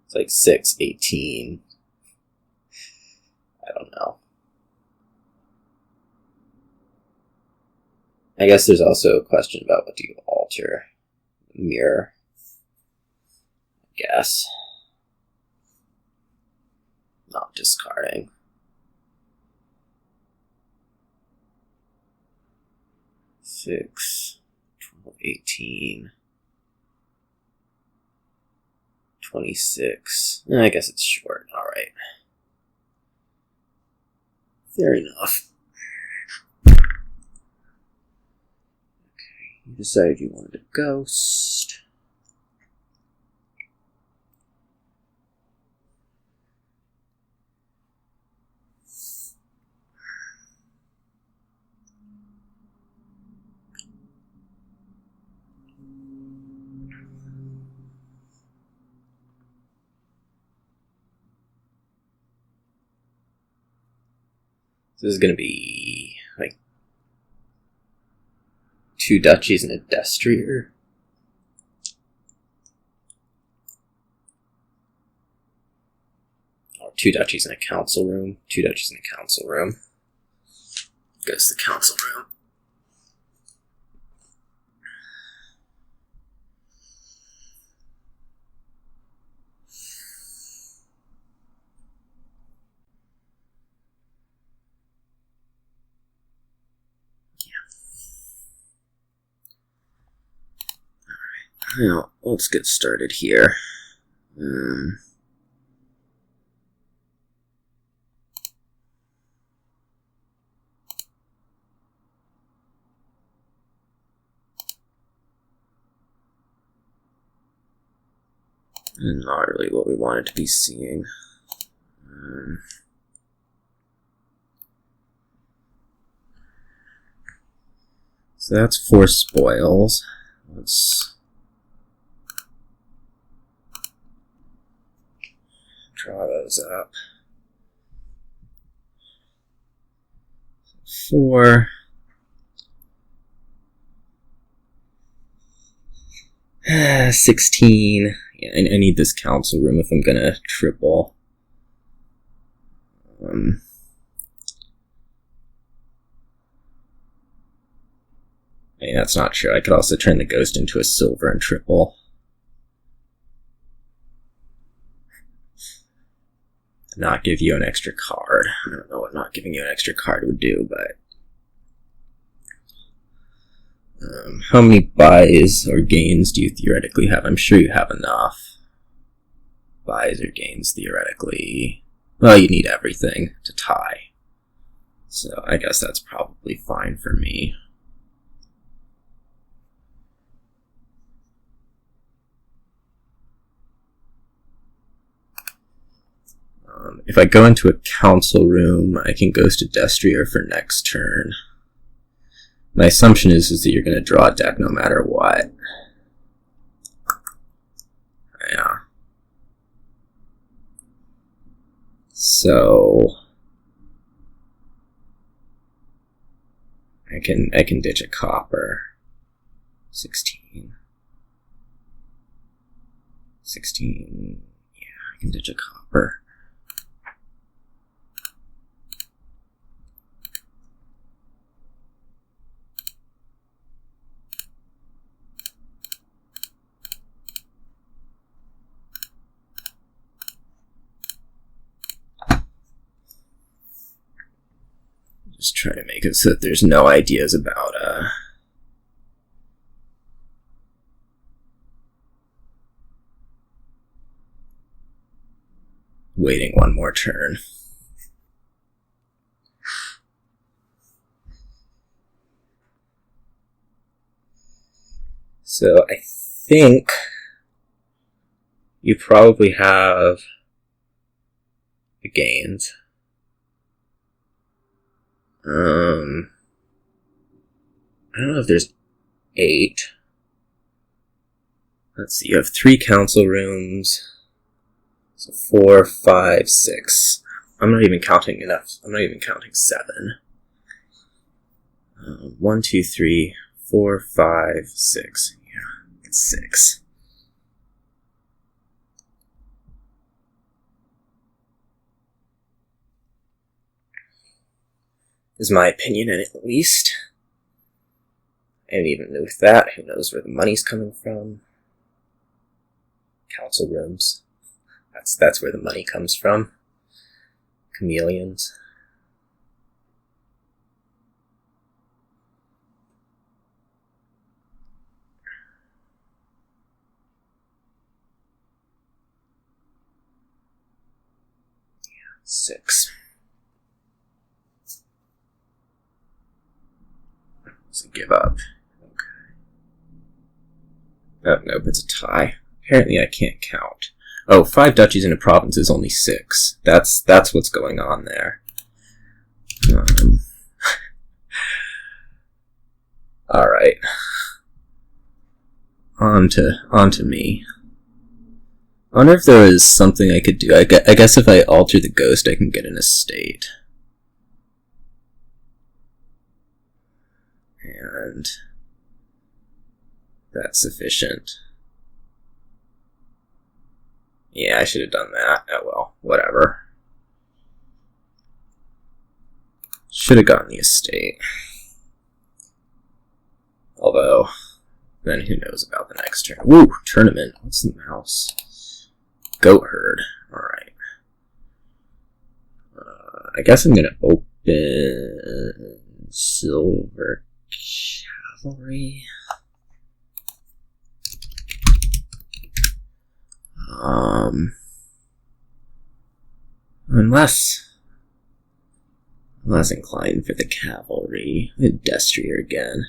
It's like 6, 18. I don't know. I guess there's also a question about what do you alter? Mirror. I guess. Not discarding. 6, 12, 18. 26. I guess it's short. Alright. Fair enough. Okay, you decided you wanted a ghost. This is going to be like 2 duchies and a destrier. Or 2 duchies in a council room. 2 duchies in a council room. Goes to the council room. Now, let's get started here. Not really what we wanted to be seeing. So that's 4 spoils. Let's draw those up. 4. 16. Yeah, I need this council room if I'm gonna triple. I mean, that's not true. I could also turn the ghost into a silver and triple. Not give you an extra card. I don't know what not giving you an extra card would do, but... how many buys or gains do you theoretically have? I'm sure you have enough. Buys or gains theoretically. Well, you need everything to tie. So I guess that's probably fine for me. If I go into a council room, I can ghost a Destrier for next turn. My assumption is that you're going to draw a deck no matter what. Yeah. So I can ditch a copper. 16. 16. Yeah, I can ditch a copper. Just try to make it so that there's no ideas about waiting one more turn. So I think you probably have the gains. I don't know if there's 8. Let's see, you have 3 council rooms. So 4, 5, 6. I'm not even counting enough. I'm not even counting 7. 1, 2, 3, 4, 5, 6. Yeah, it's 6. Is my opinion, at least. And even with that, who knows where the money's coming from? Council rooms. That's where the money comes from. Chameleons. Yeah, 6. So give up. Okay. Oh, nope, it's a tie. Apparently I can't count. Oh, 5 duchies in a province is only 6. That's what's going on there. Alright. On to me. I wonder if there is something I could do. I guess if I alter the ghost, I can get an estate. And that's sufficient. Yeah, I should have done that. Oh well, whatever. Should have gotten the estate. Although, then who knows about the next turn. Woo! Tournament. What's the mouse? Goat herd. Alright. I guess I'm gonna open Silver Cavalry. Unless inclined for the cavalry. Destrier again.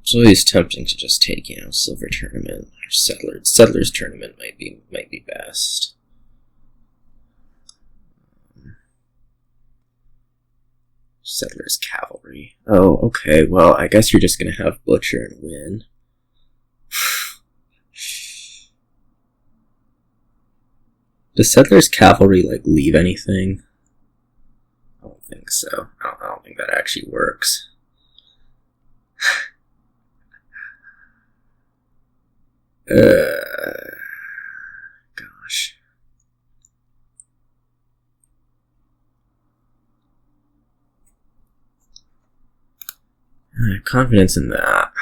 It's always tempting to just take, Silver Tournament or Settlers Tournament might be best. Settlers Cavalry. Oh, okay. Well, I guess you're just gonna have Butcher and win. Does Settlers Cavalry, leave anything? I don't think so. I don't think that actually works. Gosh. I have confidence in that.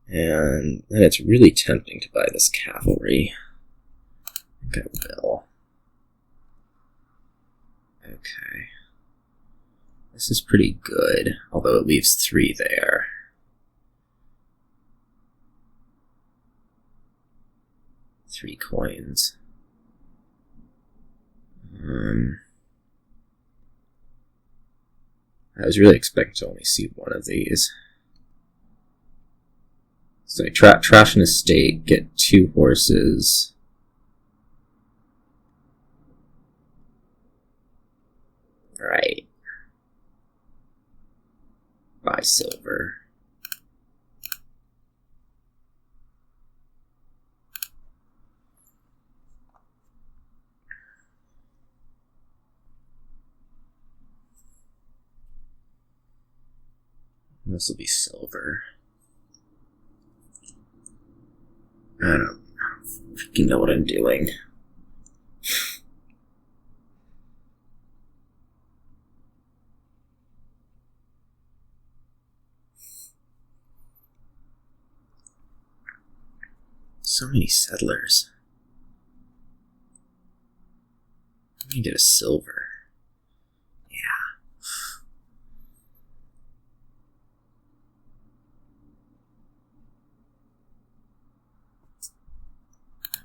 And then it's really tempting to buy this cavalry. I think I will. Okay. This is pretty good, although it leaves 3 there. Three coins. I was really expecting to only see one of these. So trash an estate, get 2 horses. Right. Buy silver. This will be silver. I don't freaking know what I'm doing. So many settlers. I need a silver. Yeah. Okay.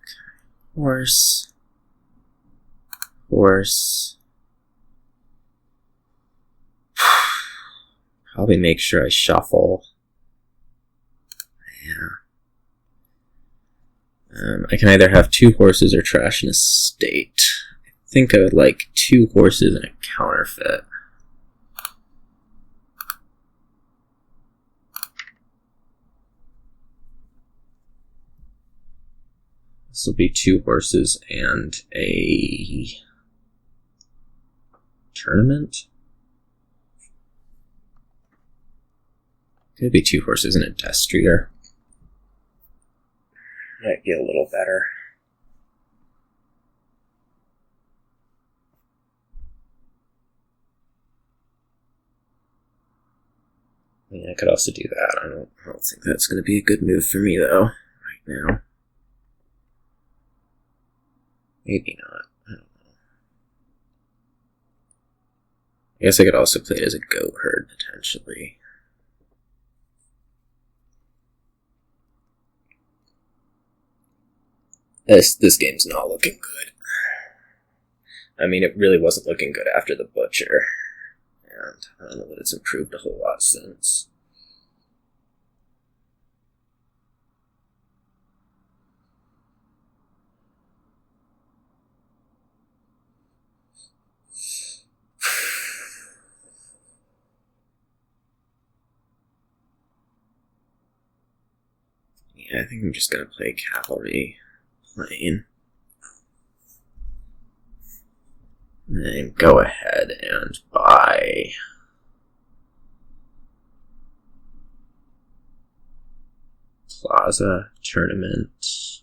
Horse. Horse. Probably make sure I shuffle. Yeah. I can either have 2 horses or trash an estate. I think I would like 2 horses and a counterfeit. This will be 2 horses and a tournament. Could be 2 horses and a destrier. Might be a little better. I mean, I could also do that. I don't think that's going to be a good move for me, though, right now. Maybe not. I don't know. I guess I could also play it as a goat herd, potentially. This game's not looking good. I mean, it really wasn't looking good after the butcher. And I don't know that it's improved a whole lot since. Yeah, I think I'm just gonna play cavalry lane. And go ahead and buy Plaza Tournament.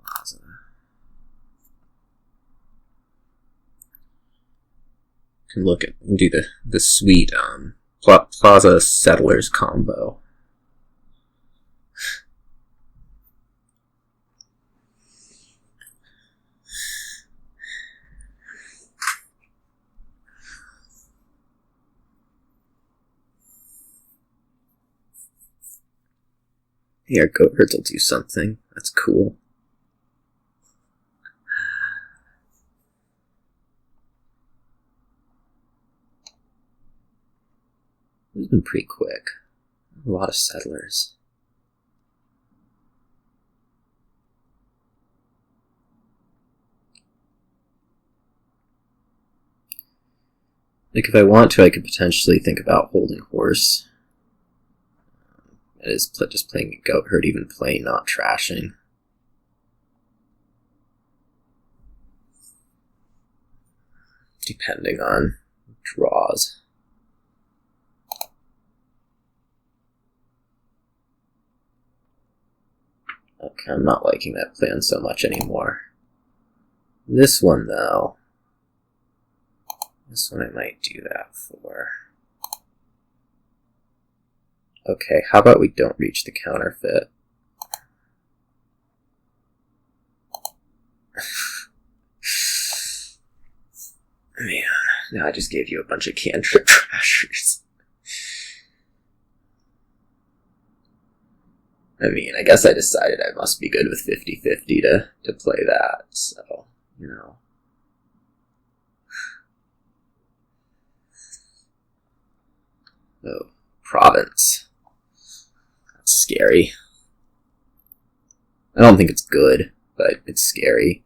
Plaza. Can look at do the sweet Plaza Settlers combo. Yeah, goat herds will do something. That's cool. This has been pretty quick. A lot of settlers. Like, if I want to, I could potentially think about holding horse. It is just playing a goat herd, even playing not trashing. Depending on draws. Okay, I'm not liking that plan so much anymore. This one, though. This one I might do that for. Okay, how about we don't reach the counterfeit? Man. Now I just gave you a bunch of cantrip trashers. I mean, I guess I decided I must be good with 50-50 to play that, so, you know. Oh, province. That's scary. I don't think it's good, but it's scary.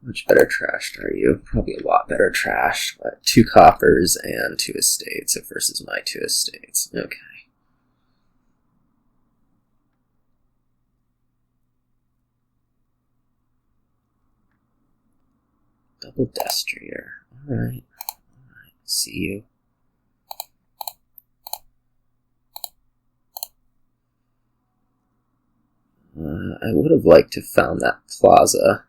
Much better trashed are you? Probably a lot better trashed. What? 2 coppers and 2 estates versus my 2 estates. Okay. Double destrier. Alright. Alright. See you. I would have liked to have found that plaza.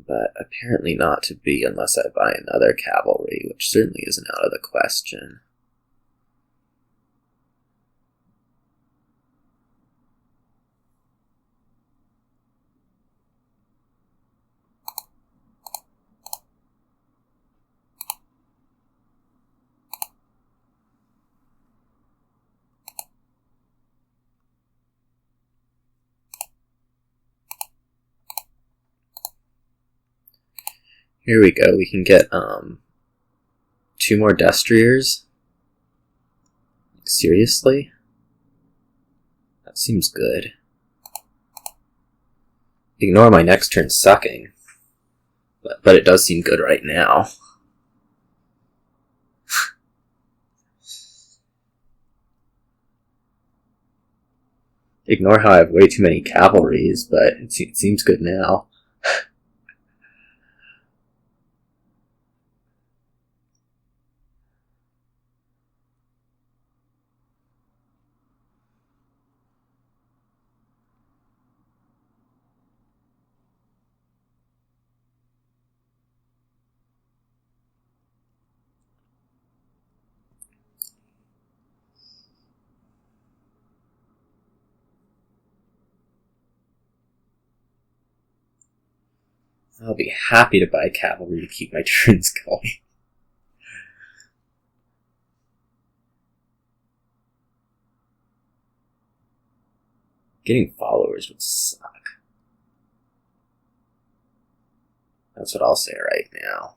But apparently not to be unless I buy another cavalry, which certainly isn't out of the question. Here we go, we can get 2 more destriers. Seriously? That seems good. Ignore my next turn sucking. But it does seem good right now. Ignore how I have way too many cavalries, but it seems good now. I'll be happy to buy cavalry to keep my turns going. Getting followers would suck. That's what I'll say right now.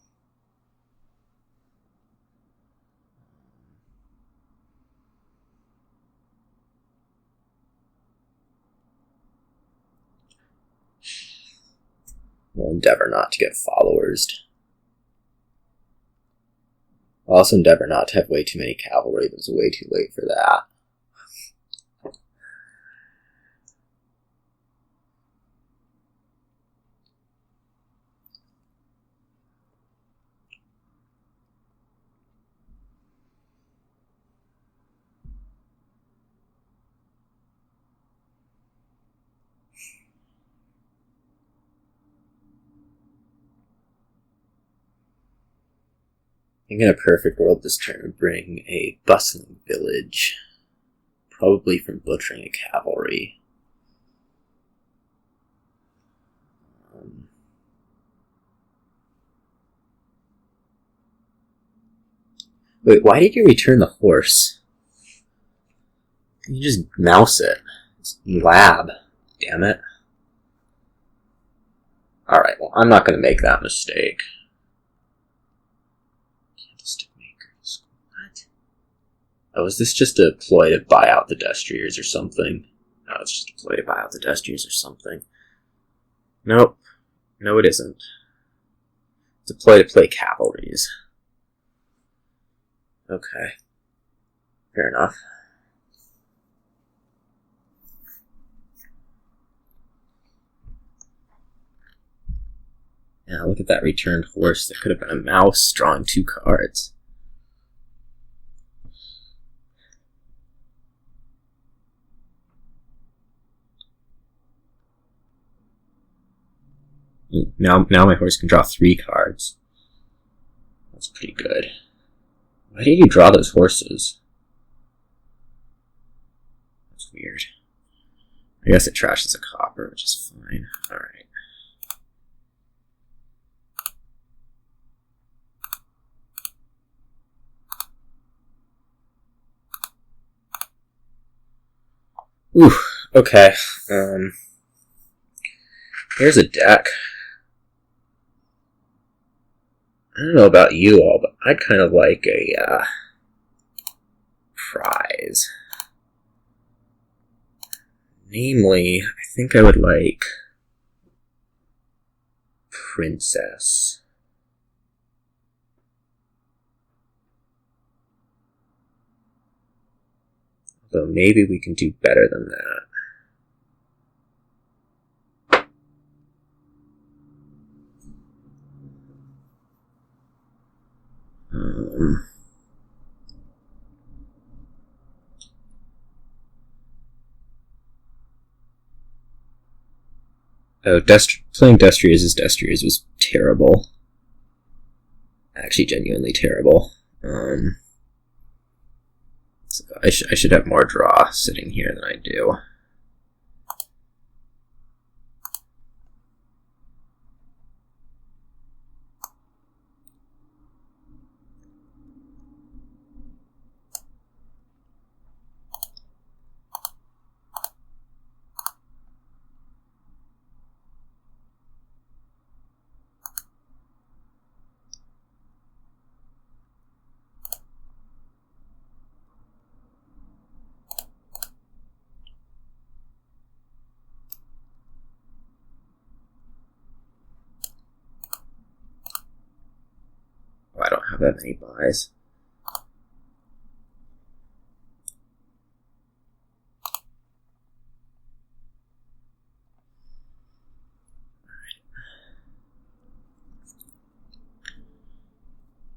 We'll endeavor not to get followers. I'll also endeavor not to have way too many cavalry, but it's way too late for that. I think in a perfect world this turn would bring a bustling village, probably from butchering a cavalry. Wait, why did you return the horse? You just mouse it. It's lab. Damn it. Alright, well, I'm not going to make that mistake. Candlestick makers. What? Oh, is this just a ploy to buy out the destriers or something? No, it's just a ploy to buy out the destriers or something. Nope. No, it isn't. It's a ploy to play cavalries. Okay. Fair enough. Yeah, look at that returned horse. That could have been a mouse drawing 2 cards. Now my horse can draw 3 cards. That's pretty good. Why did you draw those horses? That's weird. I guess it trashes a copper, which is fine. Alright. Ooh, okay. Here's a deck. I don't know about you all, but I'd kind of like a prize. Namely, I think I would like Princess. Although maybe we can do better than that. Oh, playing Destriers as Destriers was terrible. Actually, genuinely terrible. So I should have more draw sitting here than I do. Oh, I don't have that many buys.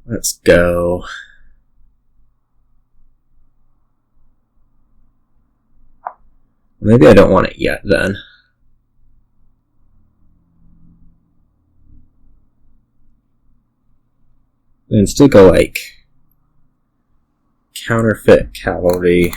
Let's go. Maybe I don't want it yet then. And still go like counterfeit cavalry.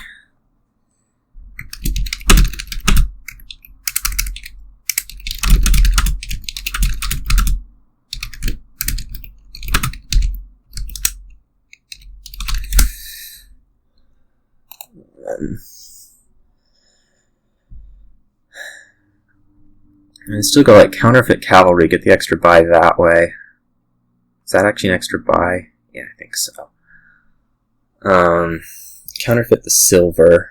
And still go like counterfeit cavalry, get the extra buy that way. Is that actually an extra buy? Yeah, I think so. Counterfeit the silver.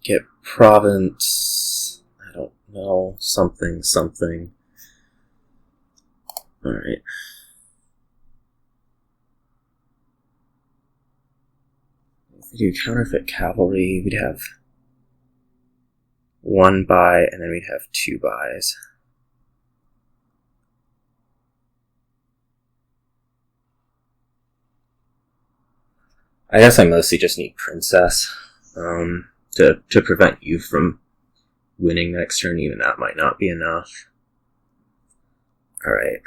Get province. I don't know. Something. Alright. If we do counterfeit cavalry, we'd have 1 buy, and then we'd have 2 buys. I guess I mostly just need princess. To prevent you from winning next turn. Even that might not be enough. Alright.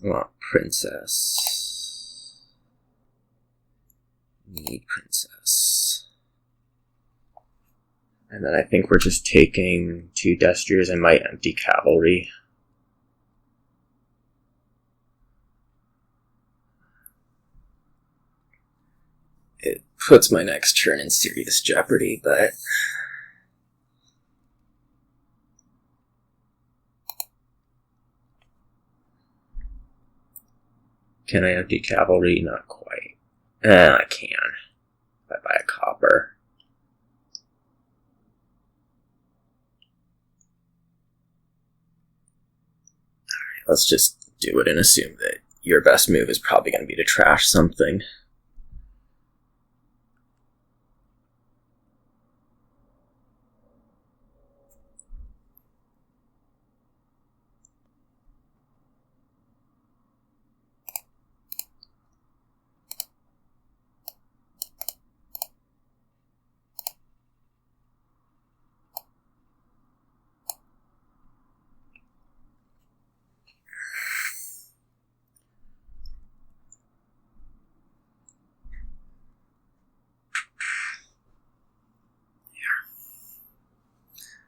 I want princess. Need princess. And then I think we're just taking 2 Destriers. I might empty cavalry. It puts my next turn in serious jeopardy, but Can I empty cavalry? Not quite. I can. If I buy a copper. Alright, let's just do it and assume that your best move is probably going to be to trash something.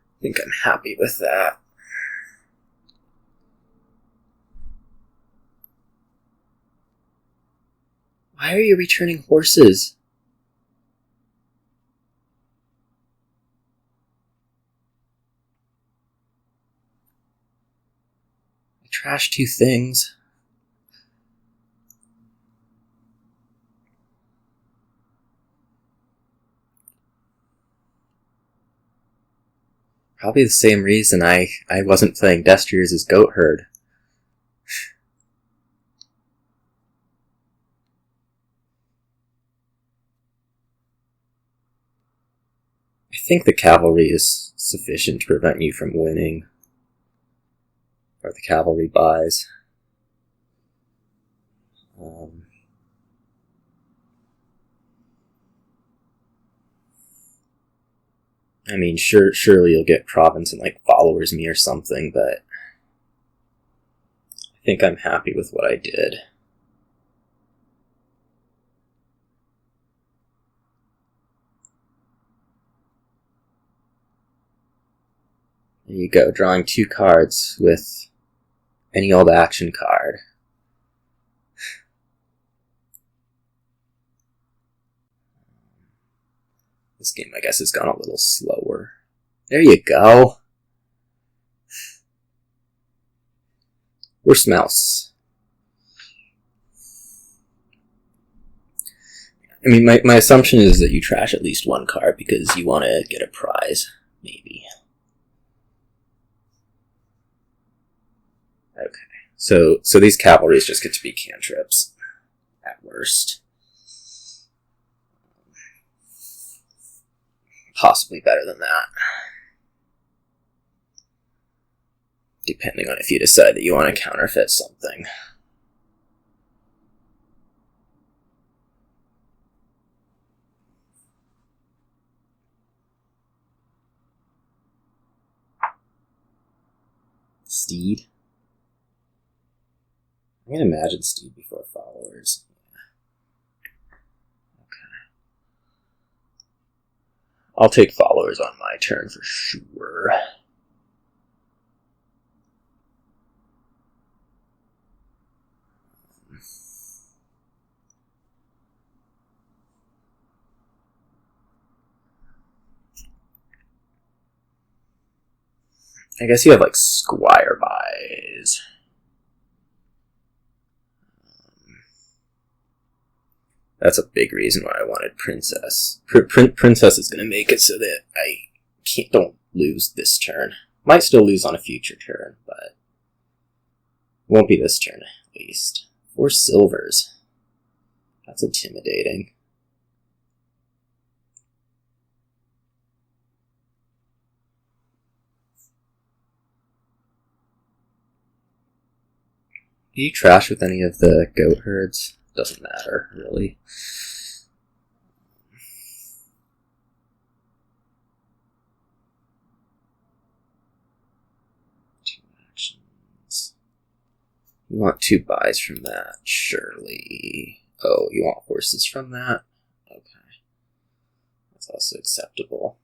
I think I'm happy with that. Why are you returning horses? I trashed 2 things. Probably the same reason I wasn't playing Destriers as Goat Herd. I think the cavalry is sufficient to prevent you from winning. Or the cavalry buys. I mean, surely you'll get province and like followers me or something, but I think I'm happy with what I did. There you go, drawing 2 cards with any old action card. This game, I guess, has gone a little slower. There you go. Worst mouse. I mean, my assumption is that you trash at least 1 card because you want to get a prize, maybe. Okay, so these cavalries just get to be cantrips, at worst. Possibly better than that. Depending on if you decide that you want to counterfeit something. Steed? I can imagine Steed before followers. I'll take followers on my turn for sure. I guess you have like squire buys. That's a big reason why I wanted princess. Princess is going to make it so that I don't lose this turn. Might still lose on a future turn, but won't be this turn at least. 4 silvers. That's intimidating. Do you trash with any of the goat herds? Doesn't matter, really. You want 2 buys from that, surely. Oh, you want horses from that? Okay. That's also acceptable.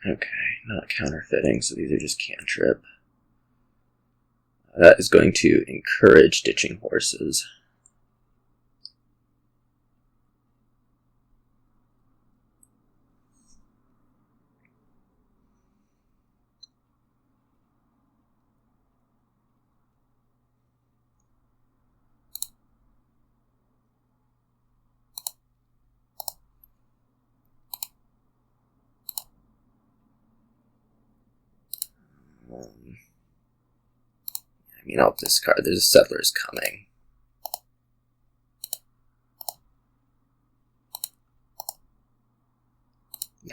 Okay, not counterfeiting, so these are just cantrip. That is going to encourage ditching horses. I mean, I'll discard. There's settlers coming.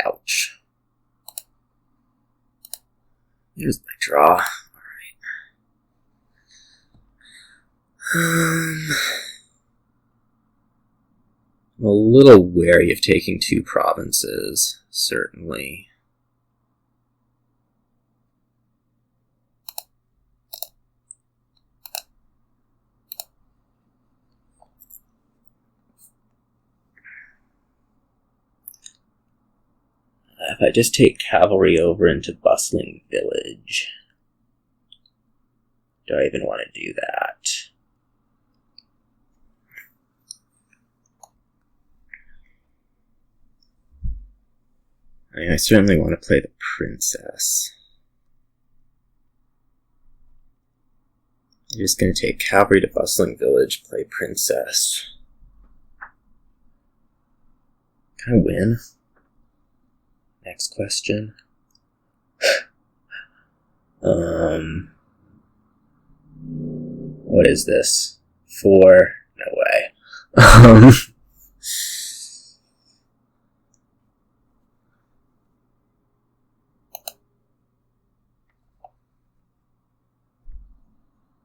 Ouch. Here's my draw. Alright. I'm a little wary of taking 2 provinces, certainly. If I just take cavalry over into bustling village, do I even want to do that? I mean, I certainly want to play the princess. I'm just going to take cavalry to bustling village, play princess. Can I win? Next question. What is this? 4? No way.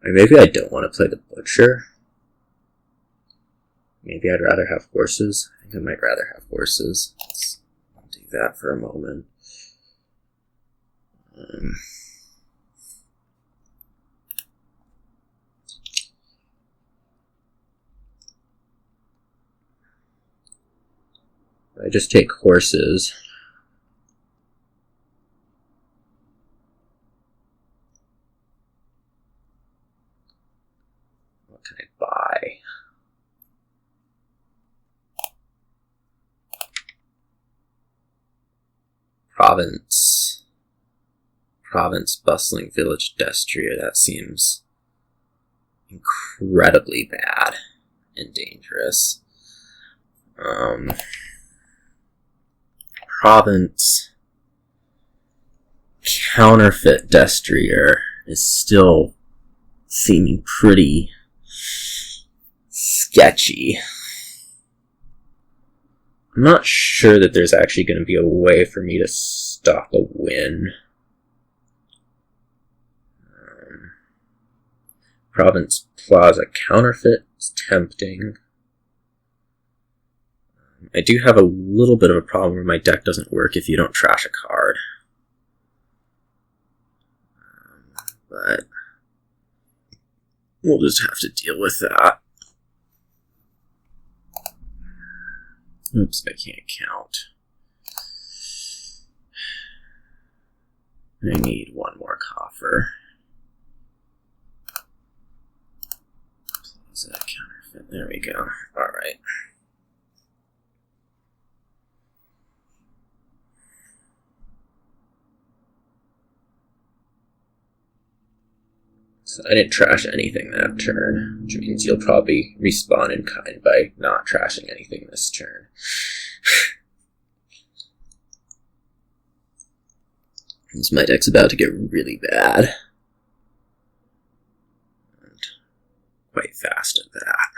Or maybe I don't want to play the butcher. Maybe I'd rather have horses. I think I might rather have horses. I'll do that for a moment. I just take horses. What can I buy? Province, bustling village, destrier. That seems incredibly bad and dangerous. Province, counterfeit destrier is still seeming pretty sketchy. I'm not sure that there's actually going to be a way for me to stop a win. Province Plaza counterfeit is tempting. I do have a little bit of a problem where my deck doesn't work if you don't trash a card. But we'll just have to deal with that. Oops, I can't count. I need one more coffer. Plaza counterfeit. There we go. Alright. So I didn't trash anything that turn, which means you'll probably respawn in kind by not trashing anything this turn. Because my deck's about to get really bad. And quite fast at that.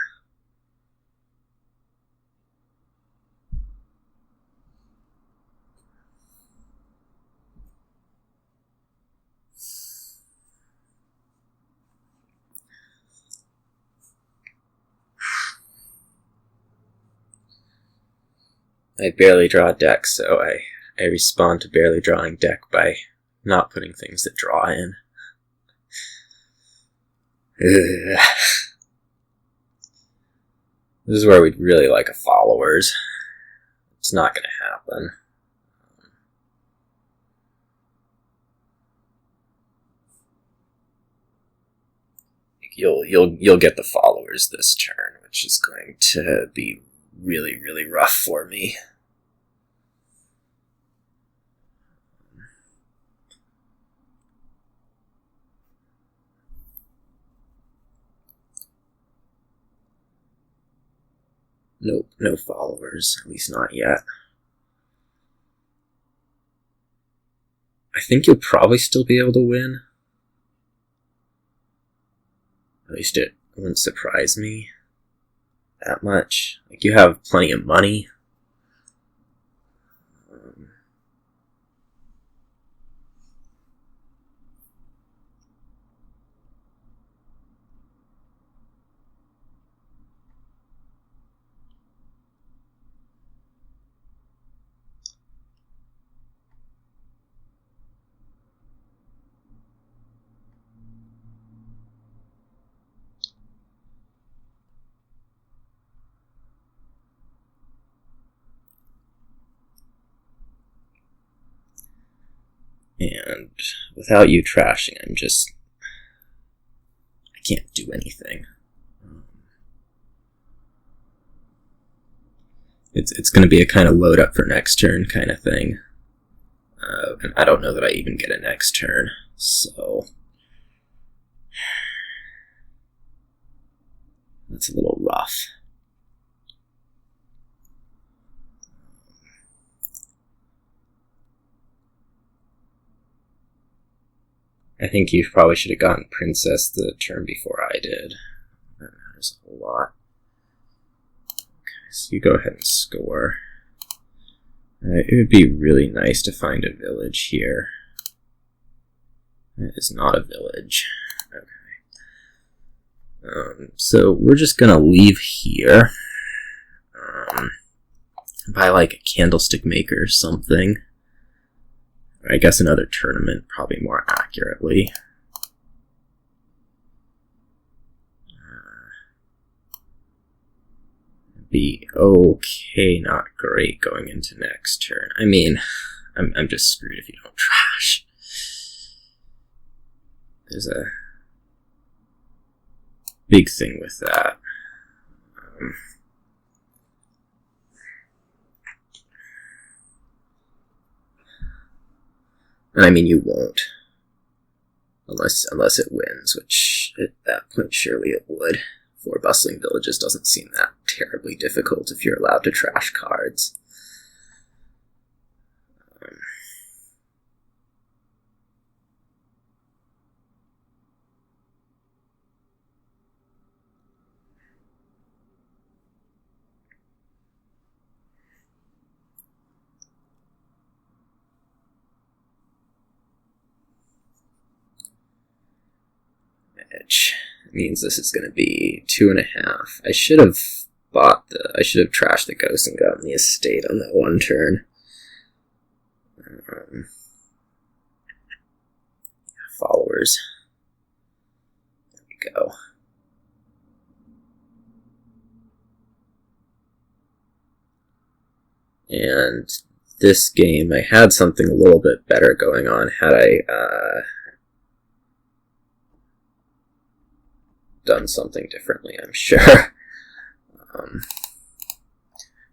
I barely draw a deck, so I respond to barely drawing deck by not putting things that draw in. Ugh. This is where we'd really like a followers. It's not going to happen. you'll get the followers this turn, which is going to be really, really rough for me. Nope, no followers, at least not yet. I think you'll probably still be able to win. At least it wouldn't surprise me that much. Like, you have plenty of money. And without you trashing, I can't do anything. It's going to be a kind of load up for next turn kind of thing. And I don't know that I even get a next turn, so that's a little rough. I think you probably should have gotten Princess the turn before I did. That matters a whole lot. Okay, so you go ahead and score. It would be really nice to find a village here. It is not a village. Okay. So we're just gonna leave here. Buy like a candlestick maker or something. I guess another tournament, probably more accurately. Be okay, not great going into next turn. I mean, I'm just screwed if you don't trash. There's a big thing with that. And I mean, you won't. Unless it wins, which at that point surely it would. 4 bustling villages doesn't seem that terribly difficult if you're allowed to trash cards. Which means this is going to be 2.5. I should have trashed the ghost and gotten the estate on that one turn. Followers. There we go. And this game, I had something a little bit better going on had I done something differently, I'm sure.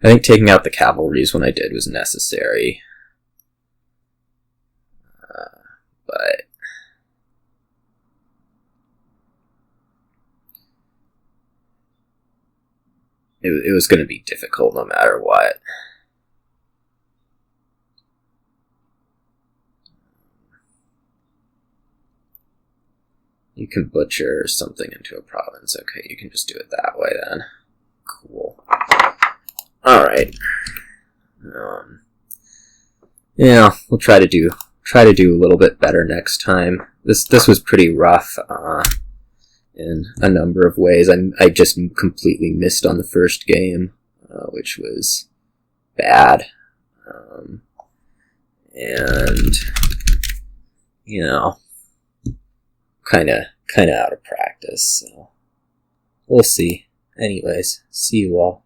I think taking out the cavalries when I did was necessary. But it was going to be difficult no matter what. You can butcher something into a province. Okay, you can just do it that way then. Cool. Alright. Yeah, we'll try to do a little bit better next time. This was pretty rough in a number of ways. I just completely missed on the first game, which was bad. And you know, kind of out of practice. So we'll see. Anyways, see you all.